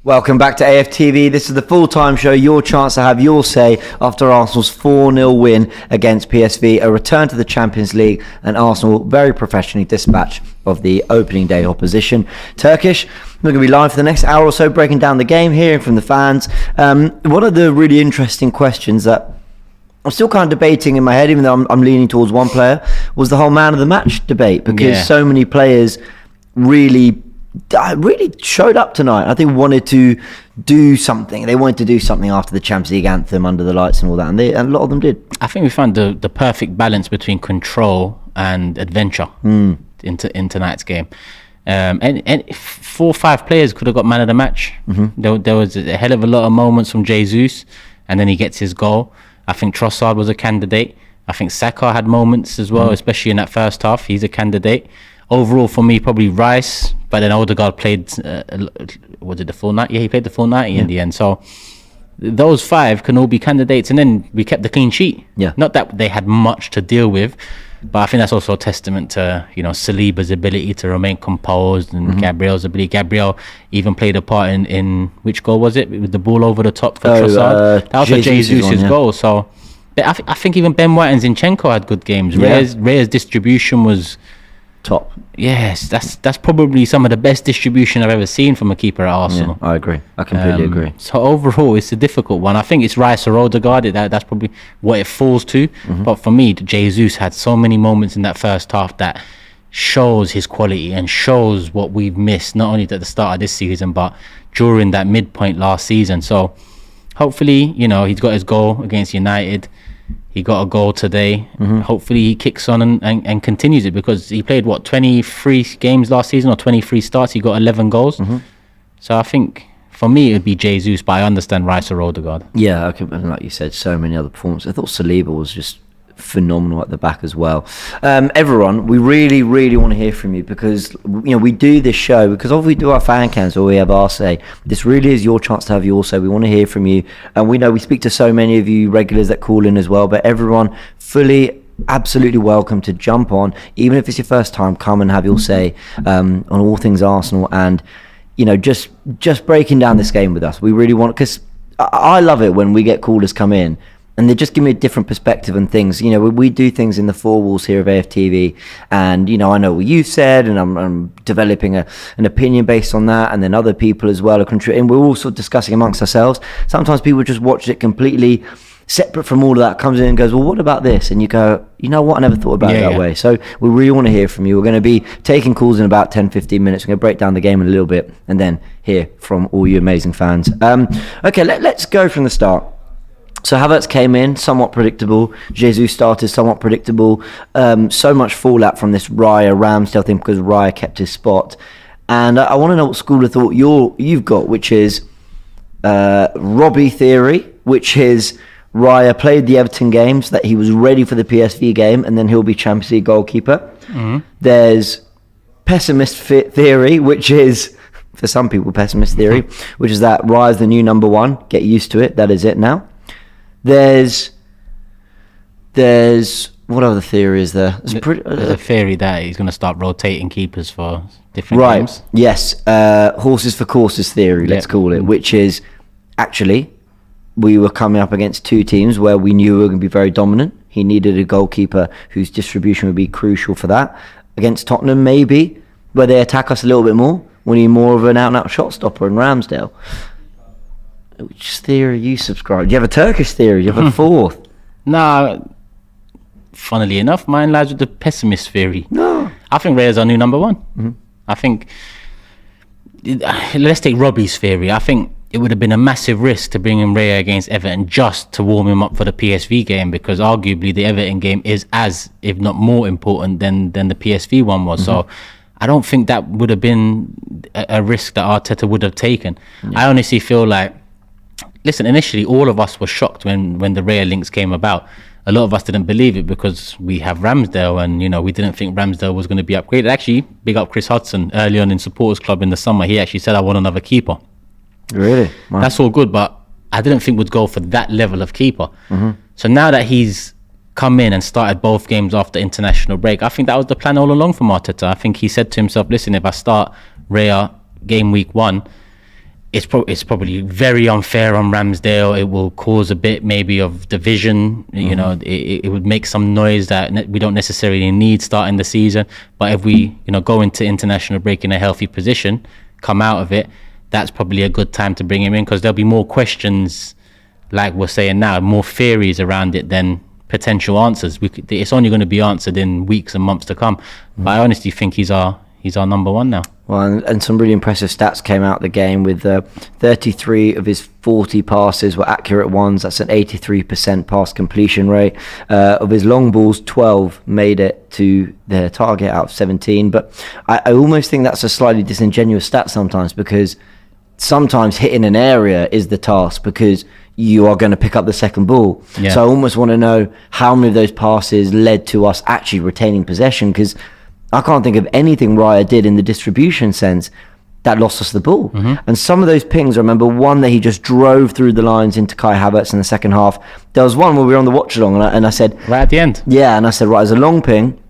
Welcome back to AFTV. This is the full-time show, your chance to have your say after Arsenal's 4-0 win against PSV, a return to the Champions League, and Arsenal very professionally dispatch of the opening day opposition. Turkish, we're going to be live for the next hour or so, breaking down the game, hearing from the fans. One of the really interesting questions that I'm still kind of debating in my head, even though I'm leaning towards one player, was the whole man of the match debate, because so many players really showed up tonight. I think wanted to do something. They wanted to do something after the Champions League anthem, under the lights and all that, and a lot of them did. I think we found the perfect balance between control and adventure in tonight's game. And 4 or 5 players could have got man of the match. There was a hell of a lot of moments from Jesus, and then he gets his goal. I think Trossard was a candidate. I think Saka had moments as well, especially in that first half. He's a candidate. Overall, for me, probably Rice, but then Odegaard played, was it the full 90? Yeah, he played the full 90 in the end. So those 5 can all be candidates, and then we kept the clean sheet. Not that they had much to deal with, but I think that's also a testament to, Saliba's ability to remain composed, and Gabriel's ability. Gabriel even played a part in which goal was it? With the ball over the top for Trossard. That was a Jesus' goal. So I think even Ben White and Zinchenko had good games. Raya's distribution was top. Yes, that's probably some of the best distribution I've ever seen from a keeper at Arsenal. I agree. I completely agree. So overall, it's a difficult one. I think it's Rice or Odegaard. That's probably what it falls to. But for me, Jesus had so many moments in that first half that shows his quality and shows what we've missed, not only at the start of this season, but during that midpoint last season. So hopefully, he's got his goal against United. He got a goal today. Hopefully he kicks on and continues it, because he played 23 games last season, or 23 starts. He got 11 goals. So I think for me it would be Jesus, but I understand Rice or Odegaard. Yeah, okay, and like you said, so many other performances. I thought Saliba was just phenomenal at the back as well. Everyone, we really want to hear from you, because we do this show because if we do our fan cams or we have our say, this really is your chance to have your say. We want to hear from you, and we know we speak to so many of you regulars that call in as well, but everyone absolutely welcome to jump on, even if it's your first time. Come and have your say on all things Arsenal, and just breaking down this game with us. We really want, because I love it when we get callers come in and they just give me a different perspective on things. We do things in the four walls here of AFTV, and I know what you've said, and I'm developing an opinion based on that, and then other people as well are contributing. We're also discussing amongst ourselves. Sometimes people just watch it completely separate from all of that, comes in and goes, well, what about this? And you go, you know what, I never thought about it that way. So we really want to hear from you. We're going to be taking calls in about 10-15 minutes. We're going to break down the game in a little bit and then hear from all you amazing fans. Okay, let's go from the start. So Havertz came in, somewhat predictable. Jesus started, somewhat predictable. So much fallout from this Raya-Ramsdale thing, because Raya kept his spot. And I want to know what school of thought you've got, which is Robbie theory, which is Raya played the Everton games, that he was ready for the PSV game, and then he'll be Champions League goalkeeper. There's pessimist theory, which is, for some people, pessimist theory, which is that Raya's the new number 1. Get used to it. That is it now. There's what other theory is there? There's a theory that he's going to start rotating keepers for different games. Yes, horses for courses theory, let's call it, which is actually we were coming up against 2 teams where we knew we were going to be very dominant. He needed a goalkeeper whose distribution would be crucial for that. Against Tottenham, maybe, where they attack us a little bit more, we need more of an out-and-out shot stopper in Ramsdale. Which theory you subscribe? Do you have a Turkish theory? Do you have a fourth? No, funnily enough, mine lies with the pessimist theory. No, I think Raya's our new number 1. I think, let's take Robbie's theory. I think it would have been a massive risk to bring in Raya against Everton just to warm him up for the PSV game, because arguably the Everton game is as, if not more important than the PSV one was. So I don't think that would have been a risk that Arteta would have taken. I honestly feel like, listen, initially all of us were shocked when the Raya links came about. A lot of us didn't believe it because we have Ramsdale, and we didn't think Ramsdale was going to be upgraded. Actually, big up Chris Hudson early on in Supporters Club in the summer. He actually said, I want another keeper. Really? Wow. That's all good, but I didn't think we'd go for that level of keeper. So now that he's come in and started both games after international break, I think that was the plan all along from Arteta. I think he said to himself, listen, if I start Raya game week 1, it's probably very unfair on Ramsdale. It will cause a bit maybe of division. You know, it would make some noise that we don't necessarily need starting the season. But if we, go into international break in a healthy position, come out of it, that's probably a good time to bring him in, because there'll be more questions, like we're saying now, more theories around it than potential answers. It's only going to be answered in weeks and months to come. But I honestly think he's our number one now. Well, and some really impressive stats came out of the game with 33 of his 40 passes were accurate ones. That's an 83% pass completion rate. Of his long balls, 12 made it to their target out of 17. But I almost think that's a slightly disingenuous stat sometimes, because sometimes hitting an area is the task, because you are going to pick up the second ball. Yeah. So I almost want to know how many of those passes led to us actually retaining possession, because I can't think of anything Raya did in the distribution sense that lost us the ball. And some of those pings, I remember one that he just drove through the lines into Kai Havertz in the second half. There was one where we were on the watch along, and I said... Right at the end? Yeah, and I said, right, there's a long ping,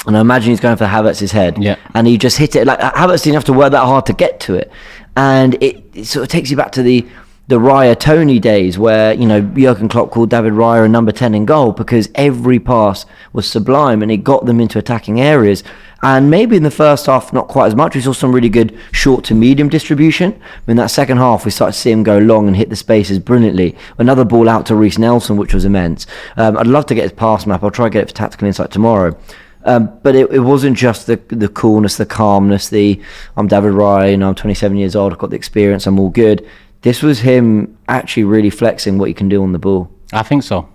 and I imagine he's going for Havertz's head. Yeah. And he just hit it. Like, Havertz didn't have to work that hard to get to it. And it sort of takes you back to the Raya Tony days, where Jurgen Klopp called David Raya a number 10 in goal, because every pass was sublime and it got them into attacking areas. And maybe in the first half not quite as much. We saw some really good short to medium distribution. In that second half we started to see him go long and hit the spaces brilliantly. Another ball out to Reece Nelson, which was immense. I'd love to get his pass map. I'll try to get it for Tactical Insight tomorrow. But it wasn't just the coolness, the calmness, I'm David Raya, I'm 27 years old, I've got the experience, I'm all good. This was him actually really flexing what he can do on the ball. I think so.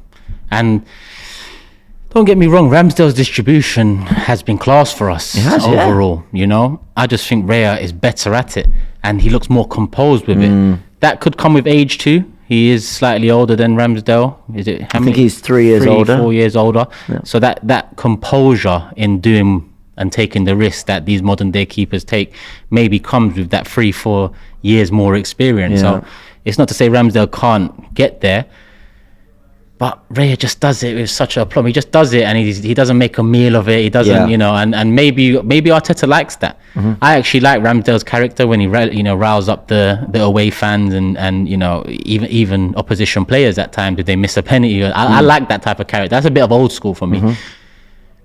And don't get me wrong, Ramsdale's distribution has been class for us overall. I just think Raya is better at it, and he looks more composed with it. That could come with age too. He is slightly older than Ramsdale. I think he's 3 years older. 4 years older. Yeah. So that composure in doing and taking the risks that these modern day keepers take maybe comes with that 3-4 years more experience. Yeah. So it's not to say Ramsdale can't get there, but Raya just does it with such a aplomb. He just does it, and he doesn't make a meal of it. He doesn't, and maybe Arteta likes that. I actually like Ramsdale's character when he riles up the away fans and even opposition players at times if they miss a penalty. I like that type of character. That's a bit of old school for me.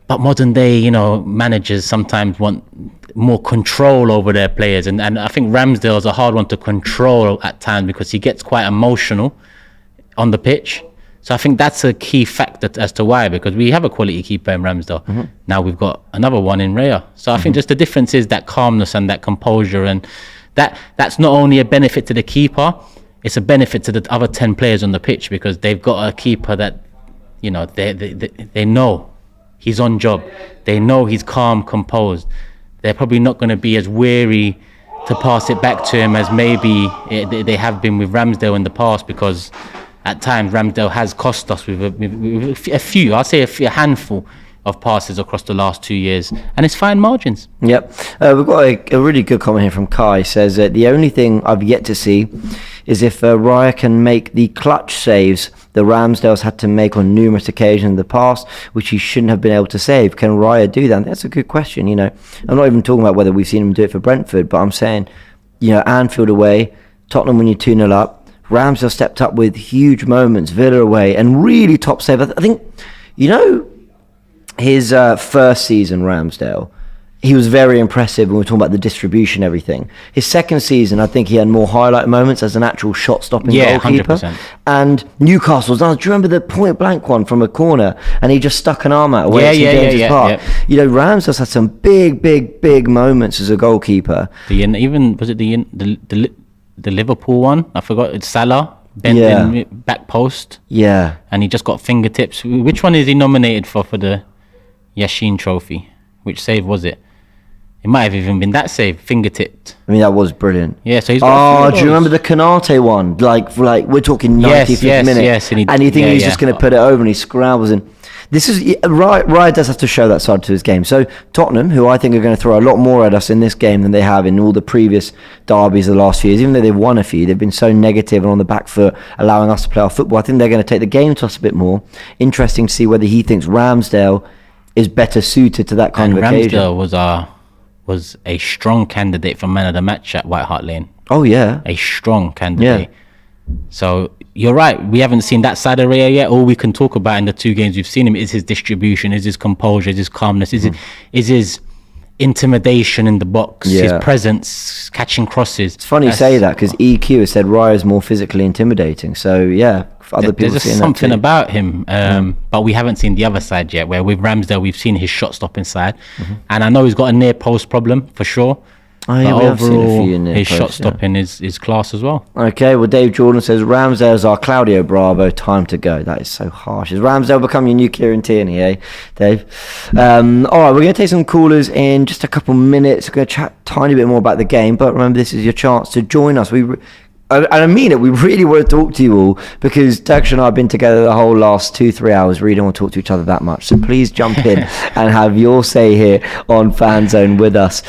But modern day, managers sometimes want more control over their players, and I think Ramsdale is a hard one to control at times because he gets quite emotional on the pitch. So I think that's a key factor as to why, because we have a quality keeper in Ramsdale. Now we've got another one in Raya. So I think just the difference is that calmness and that composure, and that's not only a benefit to the keeper, it's a benefit to the other 10 players on the pitch, because they've got a keeper that they know he's on job. They know he's calm, composed. They're probably not going to be as wary to pass it back to him as maybe they have been with Ramsdale in the past, because at times Ramsdale has cost us with a few, I'll say a handful of passes across the last 2 years, and it's fine margins. Yep. We've got a really good comment here from Kai. Says the only thing I've yet to see is if Raya can make the clutch saves the Ramsdale's had to make on numerous occasions in the past, which he shouldn't have been able to save. Can Raya do that? That's a good question. I'm not even talking about whether we've seen him do it for Brentford, but I'm saying, Anfield away, Tottenham when you're 2-0 up, Ramsdale stepped up with huge moments, Villa away, and really top save. I think, his first season, Ramsdale, he was very impressive when we're talking about the distribution, everything. His second season, I think he had more highlight moments as an actual shot-stopping goalkeeper. 100%. And Newcastle's, do you remember the point-blank one from a corner, and he just stuck an arm out away to James's Park? Yeah. Ramsdale's had some big moments as a goalkeeper. The Liverpool one, I forgot, it's Salah, bent in back post. Yeah. And he just got fingertips. Which one is he nominated for the Yashin Trophy? Which save was it? It might have even been that save, fingertipped. I mean, that was brilliant. Yeah, so he's got do you remember the Canate one? Like we're talking 95th minute. Yes, and you think he's just going to put it over, and he scrambles in. This is Raya does have to show that side to his game. So Tottenham, who I think are going to throw a lot more at us in this game than they have in all the previous derbies of the last few years, even though they've won a few, they've been so negative and on the back foot, allowing us to play our football. I think they're going to take the game to us a bit more. Interesting to see whether he thinks Ramsdale is better suited to that kind of occasion. Ramsdale was a strong candidate for man of the match at White Hart Lane. Oh yeah, A strong candidate. So you're right. We haven't seen that side of Raya yet. All we can talk about in the 2 games we've seen him is his distribution, is his composure, is his calmness, is his intimidation in the box, his presence, catching crosses. It's funny you say that, because EQ has said Raya's more physically intimidating. So yeah, other people there's seeing something that too. about him, but we haven't seen the other side yet. Where with Ramsdale, we've seen his shot stopping side, and I know he's got a near post problem for sure. Oh yeah, But we have seen a overall, few in there. his shot stopping is class as well. Okay, well, Dave Jordan says Ramsdale's our Claudio Bravo. Time to go. That is so harsh. Is Ramsdale become your new Kieran Tierney, eh, Dave? All right, we're going to take some callers in just a couple minutes. We're going to chat a tiny bit more about the game, but remember, this is your chance to join us. And I mean it, we really want to talk to you all, because Turkish and I have been together the whole last 2-3 hours. Really don't want to talk to each other that much. So please jump in and have your say here on FanZone with us.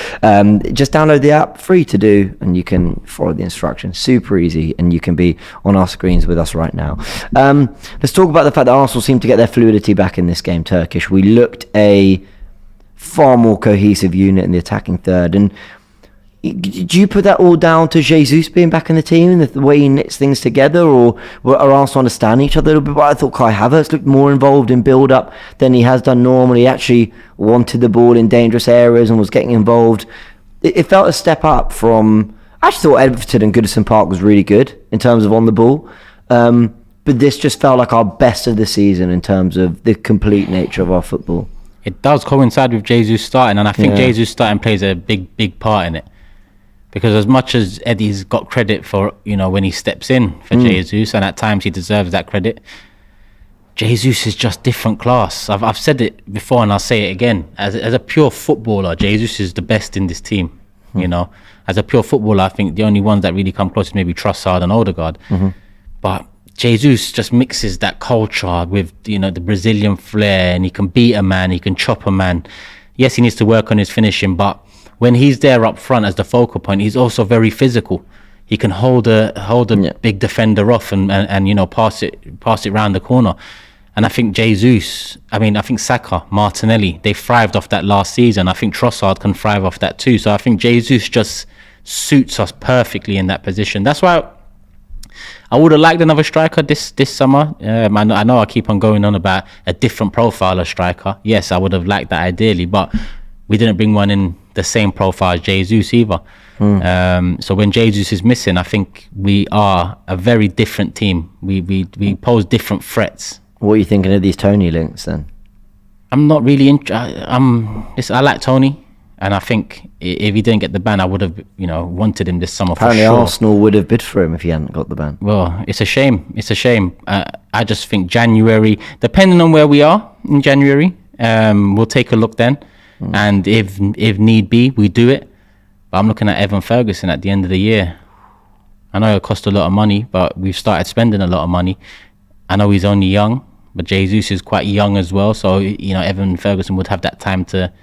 Just download the app, free to do, and you can follow the instructions. Super easy, and you can be on our screens with us right now. Let's talk about the fact that Arsenal seemed to get their fluidity back in this game, Turkish. We looked a far more cohesive unit in the attacking third, and do you put that all down to Jesus being back in the team and the way he knits things together, or are Arsenal understanding each other a little bit? But I thought Kai Havertz looked more involved in build-up than he has done normally. He actually wanted the ball in dangerous areas and was getting involved. It felt a step up from... I actually thought Everton and Goodison Park was really good in terms of on the ball. But this just felt like our best of the season in terms of the complete nature of our football. It does coincide with Jesus starting, and I think Jesus starting plays a big part in it. Because as much as Eddie's got credit for, when he steps in for Jesus, and at times he deserves that credit, Jesus is just different class. I've said it before and I'll say it again. As a pure footballer, Jesus is the best in this team. As a pure footballer, I think the only ones that really come close is maybe Trossard and Odegaard. But Jesus just mixes that culture with, the Brazilian flair, and he can beat a man, he can chop a man. Yes, he needs to work on his finishing, but when he's there up front as the focal point, he's also very physical. He can hold a big defender off and pass it round the corner. And I think I think Saka, Martinelli, they thrived off that last season. I think Trossard can thrive off that too. So I think Jesus just suits us perfectly in that position. That's why I would have liked another striker this summer. I know I keep on going on about a different profile of striker. Yes, I would have liked that ideally, but we didn't bring one in the same profile as Jesus either. So when Jesus is missing, I think we are a very different team. We pose different threats. What are you thinking of these Tony links then? I'm not really I like Tony, and I think if he didn't get the ban, I would have wanted him this summer. Apparently for sure. Arsenal would have bid for him if he hadn't got the ban. Well, it's a shame. I just think January, depending on where we are in January, we'll take a look then. And if need be, we do it. But I'm looking at Evan Ferguson at the end of the year. I know it cost a lot of money, but we've started spending a lot of money. I know he's only young, but Jesus is quite young as well. So, Evan Ferguson would have that time to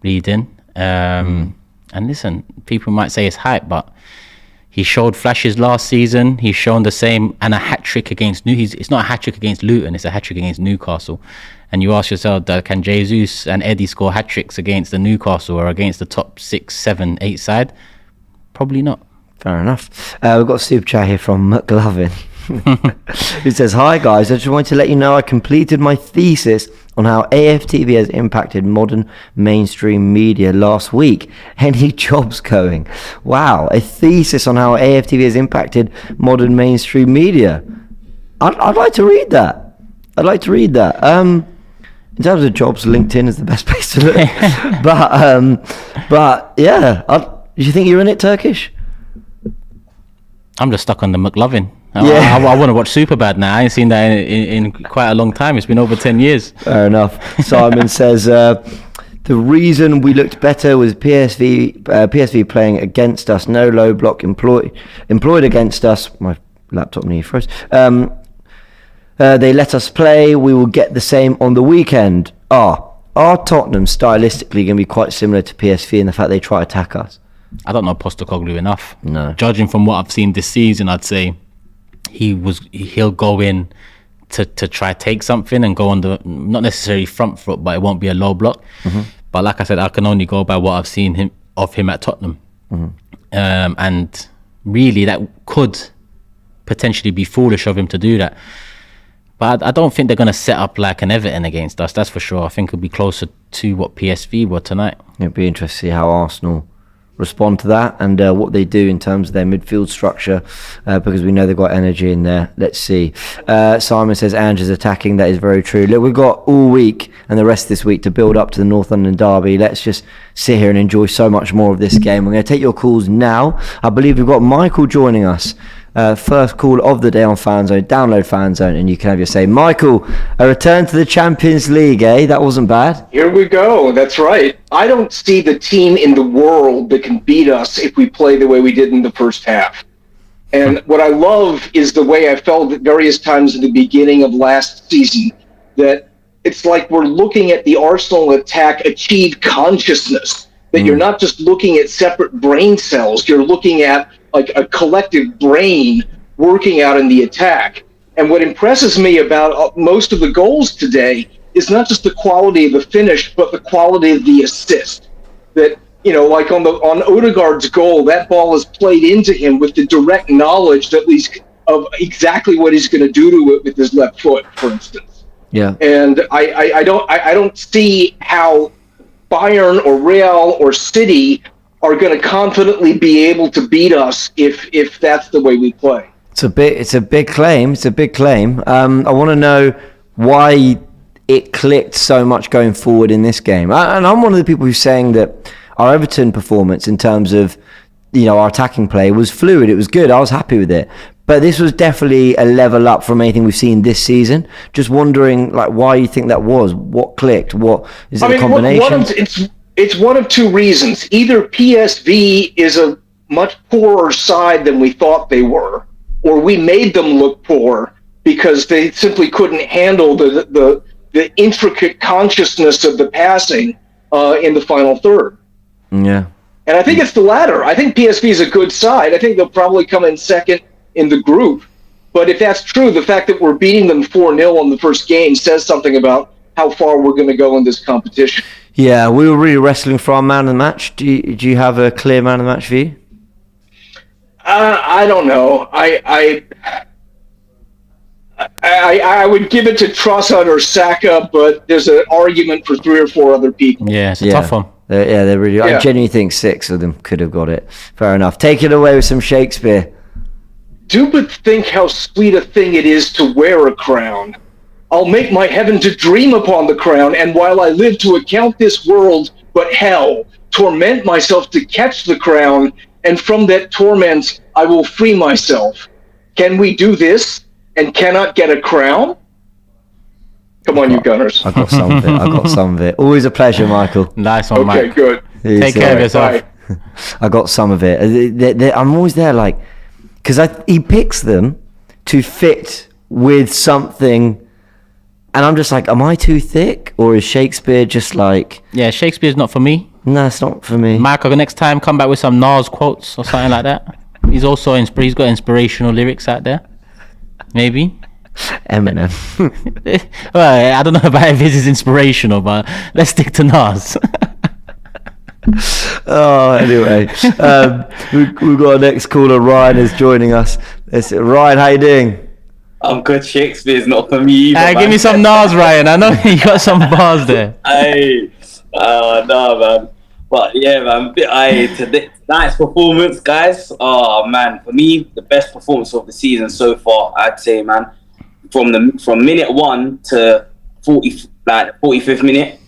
bleed in. And listen, people might say it's hype, but he showed flashes last season. He's shown the same, and a hat-trick against it's not a hat-trick against Luton, it's a hat-trick against Newcastle. And you ask yourself, can Jesus and Eddie score hat-tricks against the Newcastle or against the top 6, 7, 8 side? Probably not. Fair enough. We've got a super chat here from McLovin, who says, "Hi guys, I just wanted to let you know I completed my thesis on how AFTV has impacted modern mainstream media last week. Any jobs going?" Wow, a thesis on how AFTV has impacted modern mainstream media. I'd like to read that. In terms of jobs, LinkedIn is the best place to look. but yeah, do you think you're in it, Turkish? I'm just stuck on the McLovin. I want to watch Superbad now. I ain't seen that in quite a long time. It's been over 10 years. Fair enough. Simon says, the reason we looked better was PSV playing against us. No low block employed against us. My laptop nearly froze. They let us play. We will get the same on the weekend. Are Tottenham stylistically going to be quite similar to PSV in the fact they try to attack us? I don't know Postecoglou enough. No. Judging from what I've seen this season, I'd say he'll go in to try take something and go on the, not necessarily front foot, but it won't be a low block. But like I said, I can only go by what I've seen of him at Tottenham. And really that could potentially be foolish of him to do that. But I don't think they're going to set up like an Everton against us, that's for sure. I think it'll be closer to what PSV were tonight. It'll be interesting to see how Arsenal respond to that and what they do in terms of their midfield structure, because we know they've got energy in there. Let's see. Simon says Ange's attacking. That is very true. Look, we've got all week and the rest of this week to build up to the North London derby. Let's just sit here and enjoy so much more of this game. We're going to take your calls now. I believe we've got Michael joining us. First call of the day on FANZONE. Download FANZONE and you can have your say. Michael, a return to the Champions League, eh? That wasn't bad. Here we go. That's right. I don't see the team in the world that can beat us if we play the way we did in the first half. And what I love is the way I felt at various times at the beginning of last season, that it's like we're looking at the Arsenal attack achieve consciousness, that you're not just looking at separate brain cells, you're looking at like a collective brain working out in the attack. And what impresses me about most of the goals today is not just the quality of the finish, but the quality of the assist. That, you know, like on Odegaard's goal, that ball is played into him with the direct knowledge that of exactly what he's going to do to it with his left foot, for instance. Yeah. And I don't see how Bayern or Real or City are going to confidently be able to beat us if that's the way we play. It's a big claim. I want to know why it clicked so much going forward in this game. And I'm one of the people who's saying that our Everton performance in terms of, you know, our attacking play was fluid. It was good. I was happy with it. But this was definitely a level up from anything we've seen this season. Just wondering, like, why you think that was. What clicked? What is it? A combination? It's one of two reasons. Either PSV is a much poorer side than we thought they were, or we made them look poor because they simply couldn't handle the intricate consciousness of the passing in the final third. Yeah. And I think it's the latter. I think PSV is a good side. I think they'll probably come in second in the group. But if that's true, the fact that we're beating them 4-0 on the first game says something about how far we're going to go in this competition. Yeah, we were really wrestling for our man of the match. Do you have a clear man of the match for you? I don't know. I would give it to Trossard or Saka, but there's an argument for 3 or 4 other people. Yeah, it's a tough one. They're really. I genuinely think 6 of them could have got it. Fair enough. Take it away with some Shakespeare. Do but think how sweet a thing it is to wear a crown. I'll make my heaven to dream upon the crown, and while I live to account this world but hell, torment myself to catch the crown, and from that torment I will free myself. Can we do this and cannot get a crown? Come on, you Gunners. I got some of it. Always a pleasure, Michael. Nice one, Mike. Okay, good. Take care of yourself. Bye. I got some of it. I'm always there, like, because he picks them to fit with something. And I'm just like, am I too thick? Or is Shakespeare just like... Yeah, Shakespeare's not for me. No, it's not for me. Michael, next time, come back with some Nas quotes or something like that. He's also he's got inspirational lyrics out there. Maybe. Eminem. Well, I don't know about if this is inspirational, but let's stick to Nas. Oh, anyway. We've got our next caller. Ryan is joining us. Ryan, how you doing? I'm good. Shakespeare's not for me either. Give me some Nas, Ryan. I know you got some bars there. No, man. But yeah, man. Tonight's performance, guys. Oh man, for me, the best performance of the season so far, I'd say, man. From minute 1 to 45th minute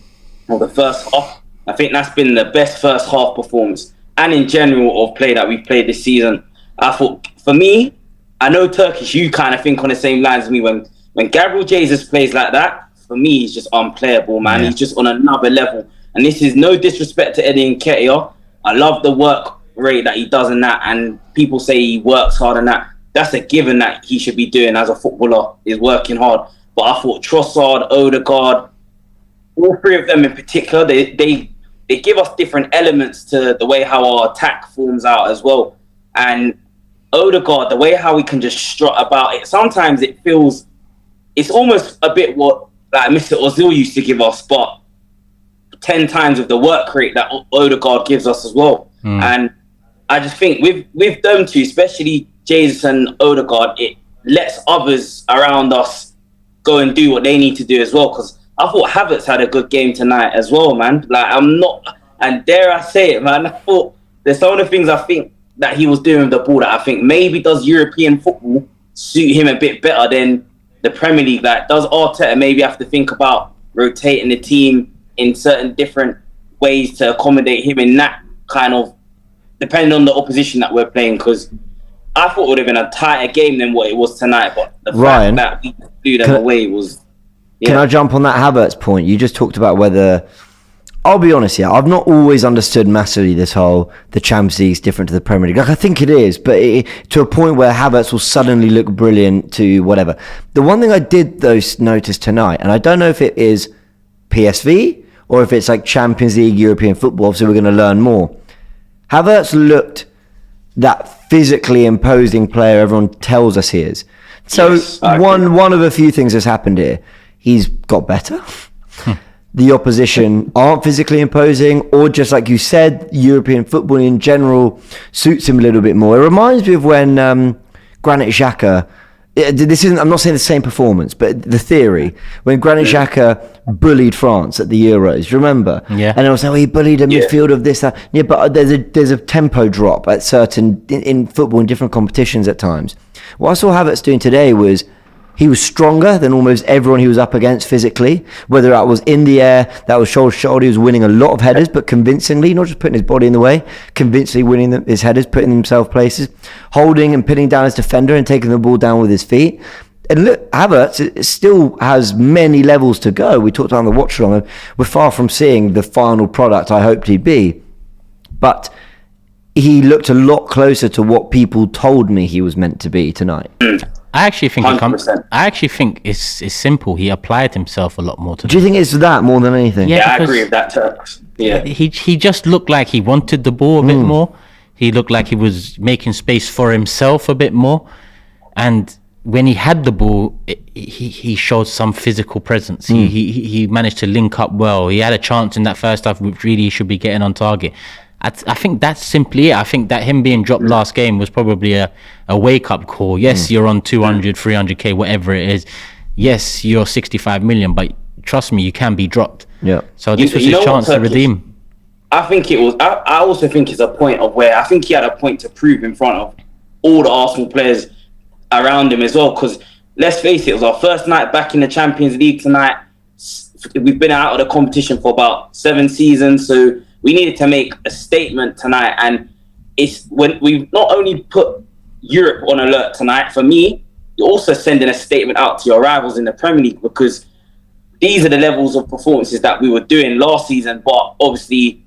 of the first half, I think that's been the best first half performance, and in general of play that we've played this season. I thought, for me, I know Turkish, you kind of think on the same lines as me. When Gabriel Jesus plays like that, for me, he's just unplayable, man. Yeah. He's just on another level. And this is no disrespect to Eddie Nketiah. I love the work rate that he does in that, and people say he works hard in that. That's a given that he should be doing as a footballer, is working hard. But I thought Trossard, Odegaard, all 3 of them in particular, they give us different elements to the way how our attack forms out as well. And Odegaard, the way how he can just strut about it, sometimes it feels, it's almost a bit what like Mr. Ozil used to give us, but 10 times of the work rate that Odegaard gives us as well. And I just think with them two, especially Jesus and Odegaard, it lets others around us go and do what they need to do as well. Because I thought Havertz had a good game tonight as well, man. Like, I'm not, and dare I say it, man, I thought there's some of the things I think that he was doing with the ball that I think maybe does European football suit him a bit better than the Premier League. Like, does Arteta maybe have to think about rotating the team in certain different ways to accommodate him in that kind of, depending on the opposition that we're playing? Because I thought it would have been a tighter game than what it was tonight, but the Ryan, fact that we blew them away was... Can I jump on that Havertz point? You just talked about whether... I'll be honest here, I've not always understood massively this whole, the Champions League is different to the Premier League. Like, I think it is, but to a point where Havertz will suddenly look brilliant to whatever. The one thing I did, though, notice tonight, and I don't know if it is PSV or if it's like Champions League, European football, obviously we're going to learn more. Havertz looked that physically imposing player everyone tells us he is. So yes, one of a few things has happened here. He's got better. The opposition aren't physically imposing, or just like you said, European football in general suits him a little bit more. It reminds me of when Granit Xhaka, I'm not saying the same performance, but the theory, when Granit Xhaka bullied France at the Euros, do you remember? Yeah. And I was like, he bullied a midfield of this, that. Yeah, but there's a tempo drop at certain, in football, in different competitions at times. What I saw Havertz doing today was, he was stronger than almost everyone he was up against physically, whether that was in the air, that was shoulder to shoulder. He was winning a lot of headers, but convincingly, not just putting his body in the way, convincingly winning his headers, putting himself places, holding and pinning down his defender and taking the ball down with his feet. And look, Havertz still has many levels to go. We talked about the watch along. We're far from seeing the final product I hoped he'd be. But he looked a lot closer to what people told me he was meant to be tonight. I actually think 100%. I actually think it's simple. He applied himself a lot more to. Do you think it's that more than anything? Yeah, I agree with that, Turks. Yeah. He just looked like he wanted the ball a bit more. He looked like he was making space for himself a bit more. And when he had the ball, he showed some physical presence. He managed to link up well. He had a chance in that first half, which really he should be getting on target. I think that's simply it. I think that him being dropped last game was probably a wake-up call. Yes, you're on 200, 300k, whatever it is. Yes, you're 65 million, but trust me, you can be dropped. Yeah. So this was his chance to redeem. I think it was... I also think it's a point of where... I think he had a point to prove in front of all the Arsenal players around him as well, because let's face it was our first night back in the Champions League tonight. We've been out of the competition for about 7 seasons, so we needed to make a statement tonight. And it's when we've not only put Europe on alert tonight, for me, you're also sending a statement out to your rivals in the Premier League, because these are the levels of performances that we were doing last season, but obviously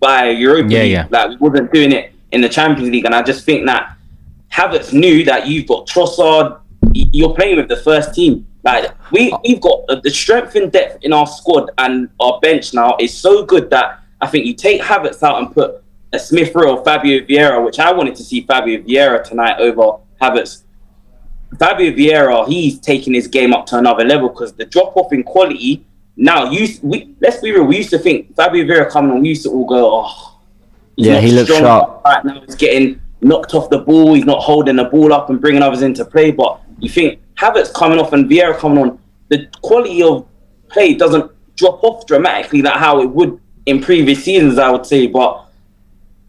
by Europa League, like we wasn't doing it in the Champions League. And I just think that Havertz knew that you've got Trossard, you're playing with the first team. Like we've got the strength and depth in our squad, and our bench now is so good that I think you take Havertz out and put a Smith Rowe or Fabio Vieira, which I wanted to see Fabio Vieira tonight over Havertz. Fabio Vieira, he's taking his game up to another level, because the drop off in quality now. Let's be real. We used to think Fabio Vieira coming on, we used to all go, "Oh, he looks sharp." Right now, he's getting knocked off the ball. He's not holding the ball up and bringing others into play. But you think Havertz coming off and Vieira coming on, the quality of play doesn't drop off dramatically like how it would in previous seasons, I would say. But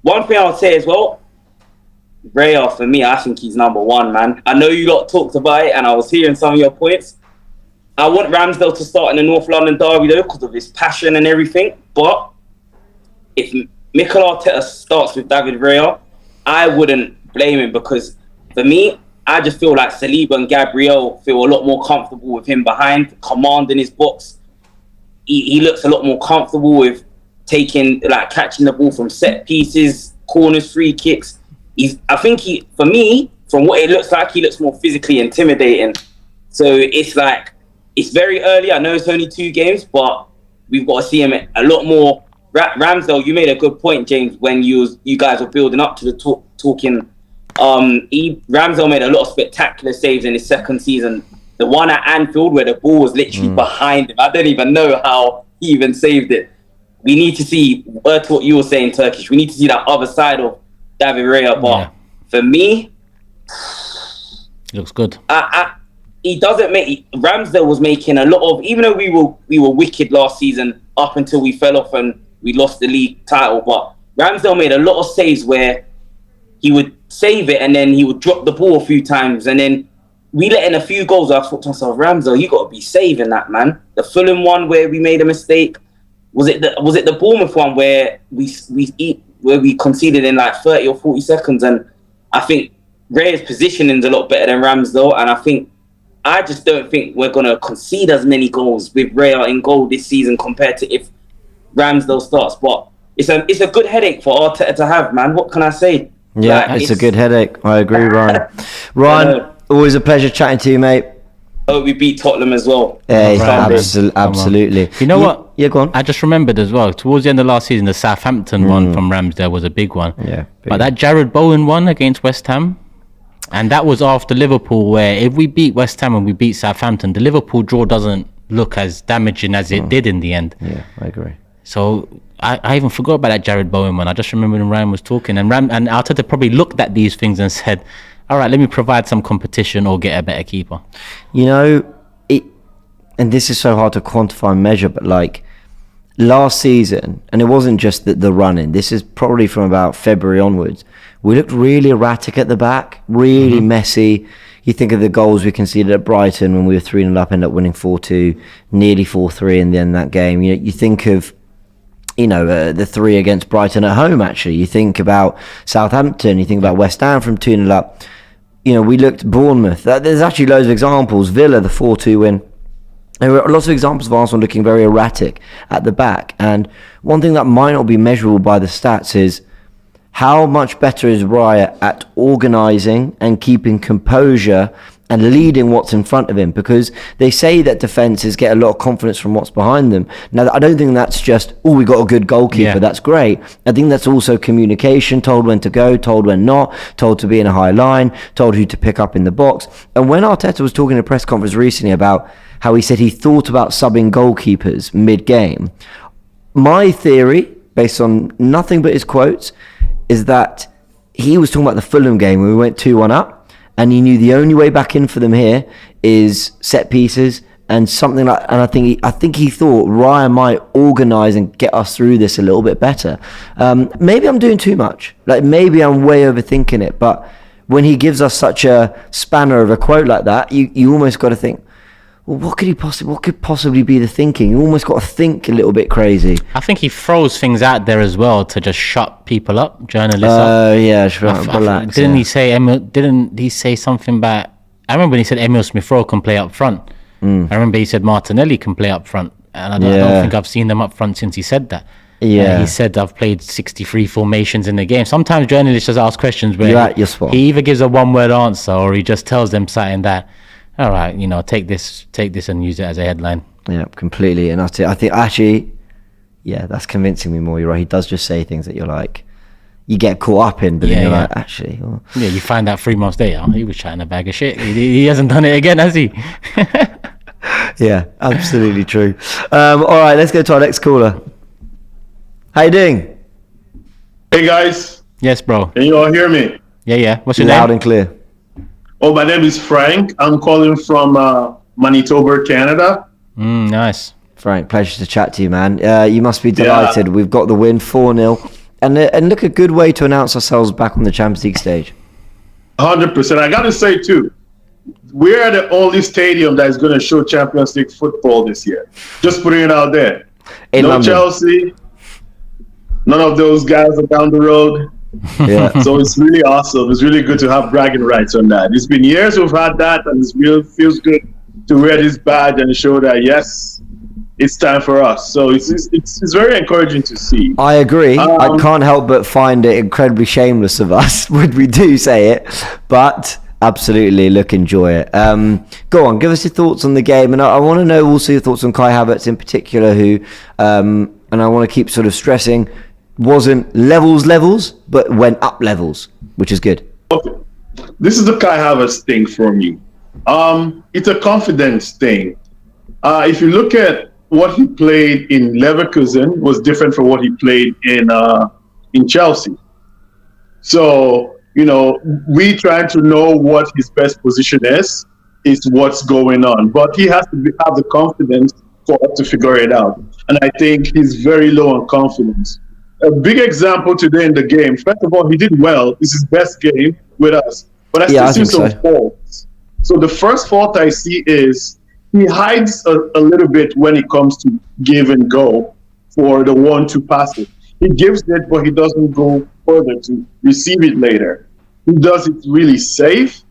one thing I would say as well, Raya, for me, I think he's number one, man. I know you lot talked about it, and I was hearing some of your points. I want Ramsdale to start in the North London derby, though, because of his passion and everything. But if Mikel Arteta starts with David Raya, I wouldn't blame him, because for me, I just feel like Saliba and Gabriel feel a lot more comfortable with him behind, commanding his box. He looks a lot more comfortable with catching the ball from set pieces, corners, free kicks. I think for me, from what it looks like, he looks more physically intimidating. So it's like, it's very early. I know it's only 2 games, but we've got to see him a lot more. Ramsdale, you made a good point, James, when you guys were building up to the talking. Ramsdale made a lot of spectacular saves in his second season. The one at Anfield where the ball was literally behind him. I don't even know how he even saved it. we need to see to what you were saying, Turkish. We need to see that other side of David Raya. But for me, it looks good. He doesn't make. Ramsdale was making a lot of, even though we were wicked last season up until we fell off and we lost the league title. But Ramsdale made a lot of saves where he would save it and then he would drop the ball a few times, and then we let in a few goals. I thought to myself, Ramsdale, you got to be saving that, man. The Fulham one where we made a mistake. Was it the Bournemouth one where we conceded in like 30 or 40 seconds? And I think Raya's positioning is a lot better than Ramsdale, and I just don't think we're gonna concede as many goals with Raya in goal this season compared to if Ramsdale starts. But it's a good headache for Arteta to have, man. What can I say? Yeah, like, it's a good headache. I agree, Ryan. Ryan, always a pleasure chatting to you, mate. Oh, we beat Tottenham as well. Hey, absolutely. You know what? Yeah, go on. I just remembered as well, towards the end of last season, the Southampton one from Ramsdale was a big one. Yeah. But that Jared Bowen one against West Ham, and that was after Liverpool, where if we beat West Ham and we beat Southampton, the Liverpool draw doesn't look as damaging as it did in the end. Yeah, I agree. So I even forgot about that Jared Bowen one. I just remember when Ryan was talking, and Arteta probably looked at these things and said, all right, let me provide some competition or get a better keeper. You know, and this is so hard to quantify and measure, but like last season, and it wasn't just the running, this is probably from about February onwards, we looked really erratic at the back, really messy. You think of the goals we conceded at Brighton when we were 3-0 up, ended up winning 4-2, nearly 4-3 in the end of that game. You know, you think of the 3 against Brighton at home, actually. You think about Southampton, you think about West Ham from 2-0 up. You know, we looked at Bournemouth. There's actually loads of examples. Villa, the 4-2 win. There were lots of examples of Arsenal looking very erratic at the back. And one thing that might not be measurable by the stats is how much better is Raya at organising and keeping composure and leading what's in front of him, because they say that defences get a lot of confidence from what's behind them. Now, I don't think that's just, we got a good goalkeeper, that's great. I think that's also communication, told when to go, told when not, told to be in a high line, told who to pick up in the box. And when Arteta was talking in a press conference recently about how he said he thought about subbing goalkeepers mid-game, my theory, based on nothing but his quotes, is that he was talking about the Fulham game when we went 2-1 up, and he knew the only way back in for them here is set pieces and something like. And I think he thought Ryan might organise and get us through this a little bit better. Maybe I'm doing too much. Like maybe I'm way overthinking it. But when he gives us such a spanner of a quote like that, you almost got to think, well, what could possibly be the thinking? You almost got to think a little bit crazy. I think he throws things out there as well to just shut people up, journalists up. Oh, yeah, relax. Didn't he say something about... I remember when he said Emil Smith-Rowe can play up front. I remember he said Martinelli can play up front. And I don't think I've seen them up front since he said that. Yeah. He said, I've played 63 formations in the game. Sometimes journalists just ask questions where you're at your spot. He either gives a one-word answer or he just tells them something that... all right, take this and use it as a headline. Yeah, completely. And I think actually, that's convincing me more. You're right. He does just say things that you're like, you get caught up in, but then you're like, actually. Well. Yeah, you find out 3 months later, he was chatting a bag of shit. He hasn't done it again, has he? Yeah, absolutely true. All right, let's go to our next caller. How you doing? Hey, guys. Yes, bro. Can you all hear me? Yeah. What's your name? Loud and clear. Oh, my name is Frank. I'm calling from Manitoba, Canada. Nice. Frank, pleasure to chat to you, man. You must be delighted. We've got the win 4-0. And look, a good way to announce ourselves back on the Champions League stage. 100%. I got to say, too, we're the only stadium that is going to show Champions League football this year. Just putting it out there. In no London. Chelsea. None of those guys are down the road. Yeah. So it's really awesome. It's really good to have bragging rights on that. It's been years we've had that, and it feels good to wear this badge and show that, yes, it's time for us. So it's very encouraging to see. I agree. I can't help but find it incredibly shameless of us when we do say it, but absolutely, enjoy it. Go on, give us your thoughts on the game, and I want to know also your thoughts on Kai Havertz in particular, who, and I want to keep sort of stressing, wasn't levels, but went up levels, which is good. Okay. This is the Kai Havertz thing for me. It's a confidence thing. If you look at what he played in Leverkusen was different from what he played in Chelsea. So, we trying to know what his best position is what's going on. But he has to have the confidence for us to figure it out. And I think he's very low on confidence. A big example today in the game, first of all, he did well. This is his best game with us. But I still see some faults. So the first fault I see is he hides a little bit when it comes to give and go for the 1-2 passes. He gives it, but he doesn't go further to receive it later. He does it really safe.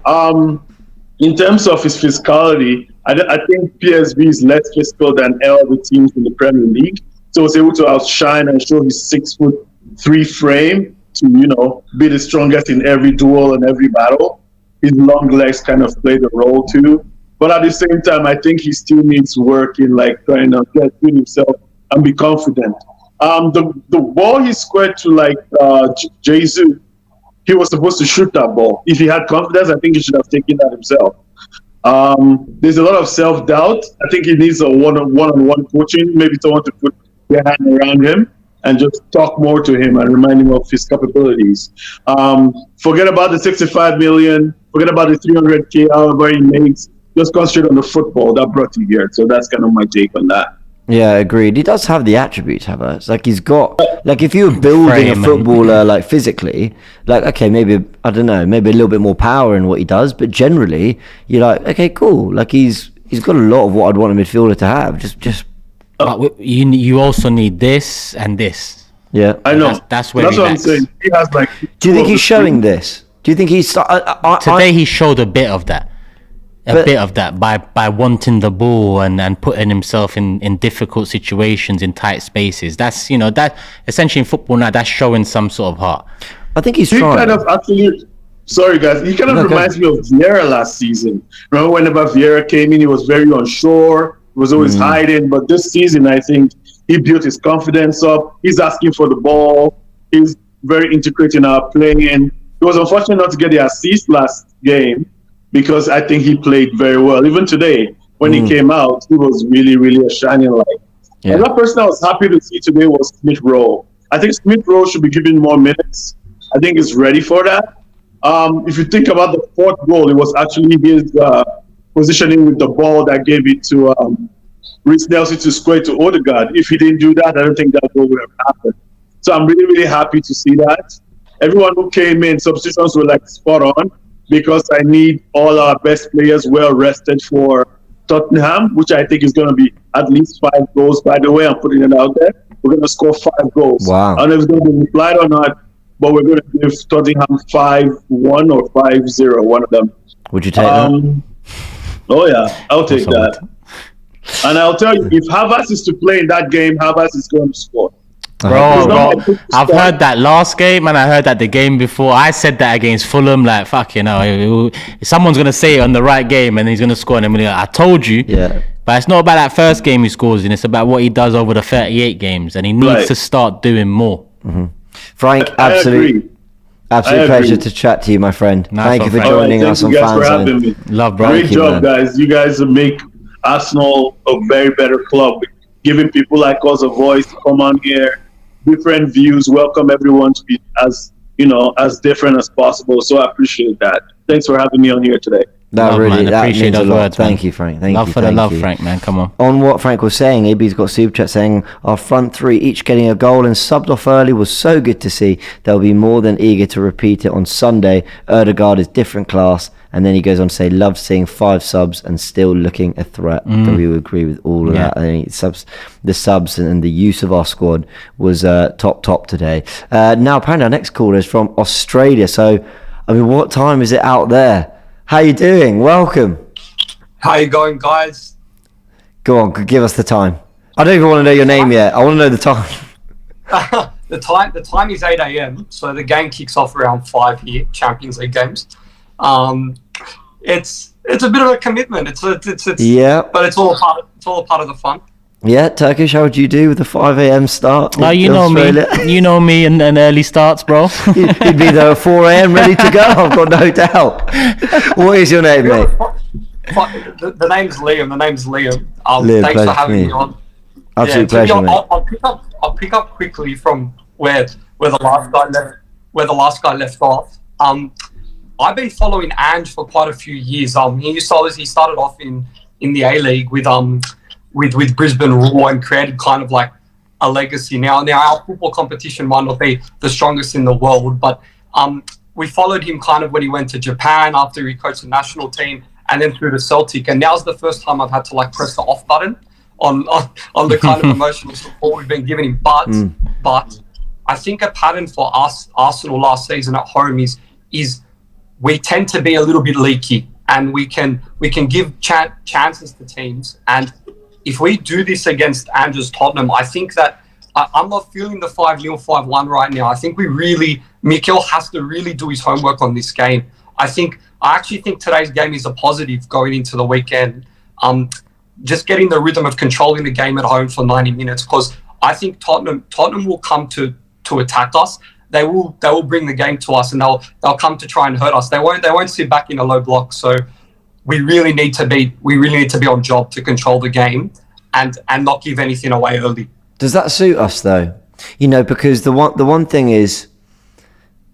In terms of his physicality, I think PSV is less physical than all the teams in the Premier League. So he's able to outshine and show his 6'3" frame to, be the strongest in every duel and every battle. His long legs kind of play the role too. But at the same time, I think he still needs work in trying to get rid himself and be confident. The ball he squared to Jesus, he was supposed to shoot that ball. If he had confidence, I think he should have taken that himself. There's a lot of self-doubt. I think he needs a one-on-one coaching, maybe someone to put their hand around him and just talk more to him and remind him of his capabilities. Forget about the 65 million, forget about the 300K, however he makes. Just concentrate on the football that brought you here. So that's kind of my take on that. Yeah, agreed. He does have the attributes, Havertz. He's got, if you were building a footballer, physically, okay, maybe, I don't know, maybe a little bit more power in what he does, but generally, you're okay, cool. He's got a lot of what I'd want a midfielder to have. But you also need this and this. Yeah. I know. That's where what I'm saying. He has Do you think he's showing this? Do you think he's... Today he showed a bit of that. Bit of that by wanting the ball and putting himself in difficult situations in tight spaces. That's that essentially in football now, that's showing some sort of heart. I think he's he trying. kind of actually. Sorry guys, he kind of reminds me of Vieira last season. Remember whenever Vieira came in, he was very unsure. He was always hiding. But this season, I think he built his confidence up. He's asking for the ball. He's very integrated in our playing. He was unfortunate not to get the assist last game, because I think he played very well. Even today, when he came out, he was really, really a shining light. Yeah. Another person I was happy to see today was Smith Rowe. I think Smith Rowe should be given more minutes. I think he's ready for that. If you think about the fourth goal, it was actually his positioning with the ball that gave it to Reece Nelson to square to Odegaard. If he didn't do that, I don't think that goal would have happened. So I'm really, really happy to see that. Everyone who came in, substitutions were spot on, because I need all our best players well rested for Tottenham, which I think is going to be at least 5 goals. By the way, I'm putting it out there. We're going to score 5 goals. Wow. I don't know if it's going to be replied or not, but we're going to give Tottenham 5-1 or 5-0, one of them. Would you take that? Oh, yeah. I'll take that. And I'll tell you, if Havertz is to play in that game, Havertz is going to score. Bro, I've heard that last game and I heard that the game before. I said that against Fulham, someone's going to say it on the right game and he's going to score. And I told you. Yeah. But it's not about that first game he scores in. It's about what he does over the 38 games. And he needs to start doing more. Mm-hmm. Frank, absolute pleasure to chat to you, my friend. Thank you for joining us on FANZONE. Love, bro. Great job, guys. You guys make Arsenal a very better club, giving people like us a voice to come on here, different views, welcome everyone to be as different as possible. So I appreciate that. Thanks for having me on here today. That appreciate means those a lot. words, Thank you, Frank. Thank you. Frank, man. Come on. On what Frank was saying, Ibby's got super chat saying our front three each getting a goal and subbed off early was so good to see. They'll be more than eager to repeat it on Sunday. Odegaard is different class. And then he goes on to say, love seeing 5 subs and still looking a threat. We would agree with all of that. I think the subs and the use of our squad was top today. Now, apparently our next caller is from Australia. So, what time is it out there? How you doing? Welcome. How you going, guys? Go on, give us the time. I don't even want to know your name yet. I want to know the time. The time is 8 a.m. So the game kicks off around 5 here, Champions League games. It's a bit of a commitment. It's but it's all part of the fun. Yeah, Turkish, how would you do with the 5 a.m. start? Oh, you know me. You know me and early starts, bro. You'd be there at 4 a.m. ready to go. I've got no doubt. What is your name, mate? The name's Liam. Liam, Thanks pleasure for having to me on. Absolute pleasure, mate. I'll pick up quickly from where the last guy left off. I've been following Ange for quite a few years. He started off in the A League with Brisbane Roar and created kind of like a legacy. Now our football competition might not be the strongest in the world, but we followed him kind of when he went to Japan after he coached the national team, and then through to Celtic. And now's the first time I've had to like press the off button on the kind of emotional support we've been giving him. But I think a pattern for us, Arsenal last season at home is we tend to be a little bit leaky, and we can give chances to teams. And if we do this against Andrew's Tottenham, I think that I'm not feeling the 5-0, 5-1 right now. I think Mikel has to really do his homework on this game. I actually think today's game is a positive going into the weekend. Just getting the rhythm of controlling the game at home for 90 minutes, because I think Tottenham will come to attack us. They will bring the game to us, and they'll come to try and hurt us. They won't sit back in a low block. So we really need to be on job to control the game and not give anything away early. Does that suit us though? You know, because the one thing is,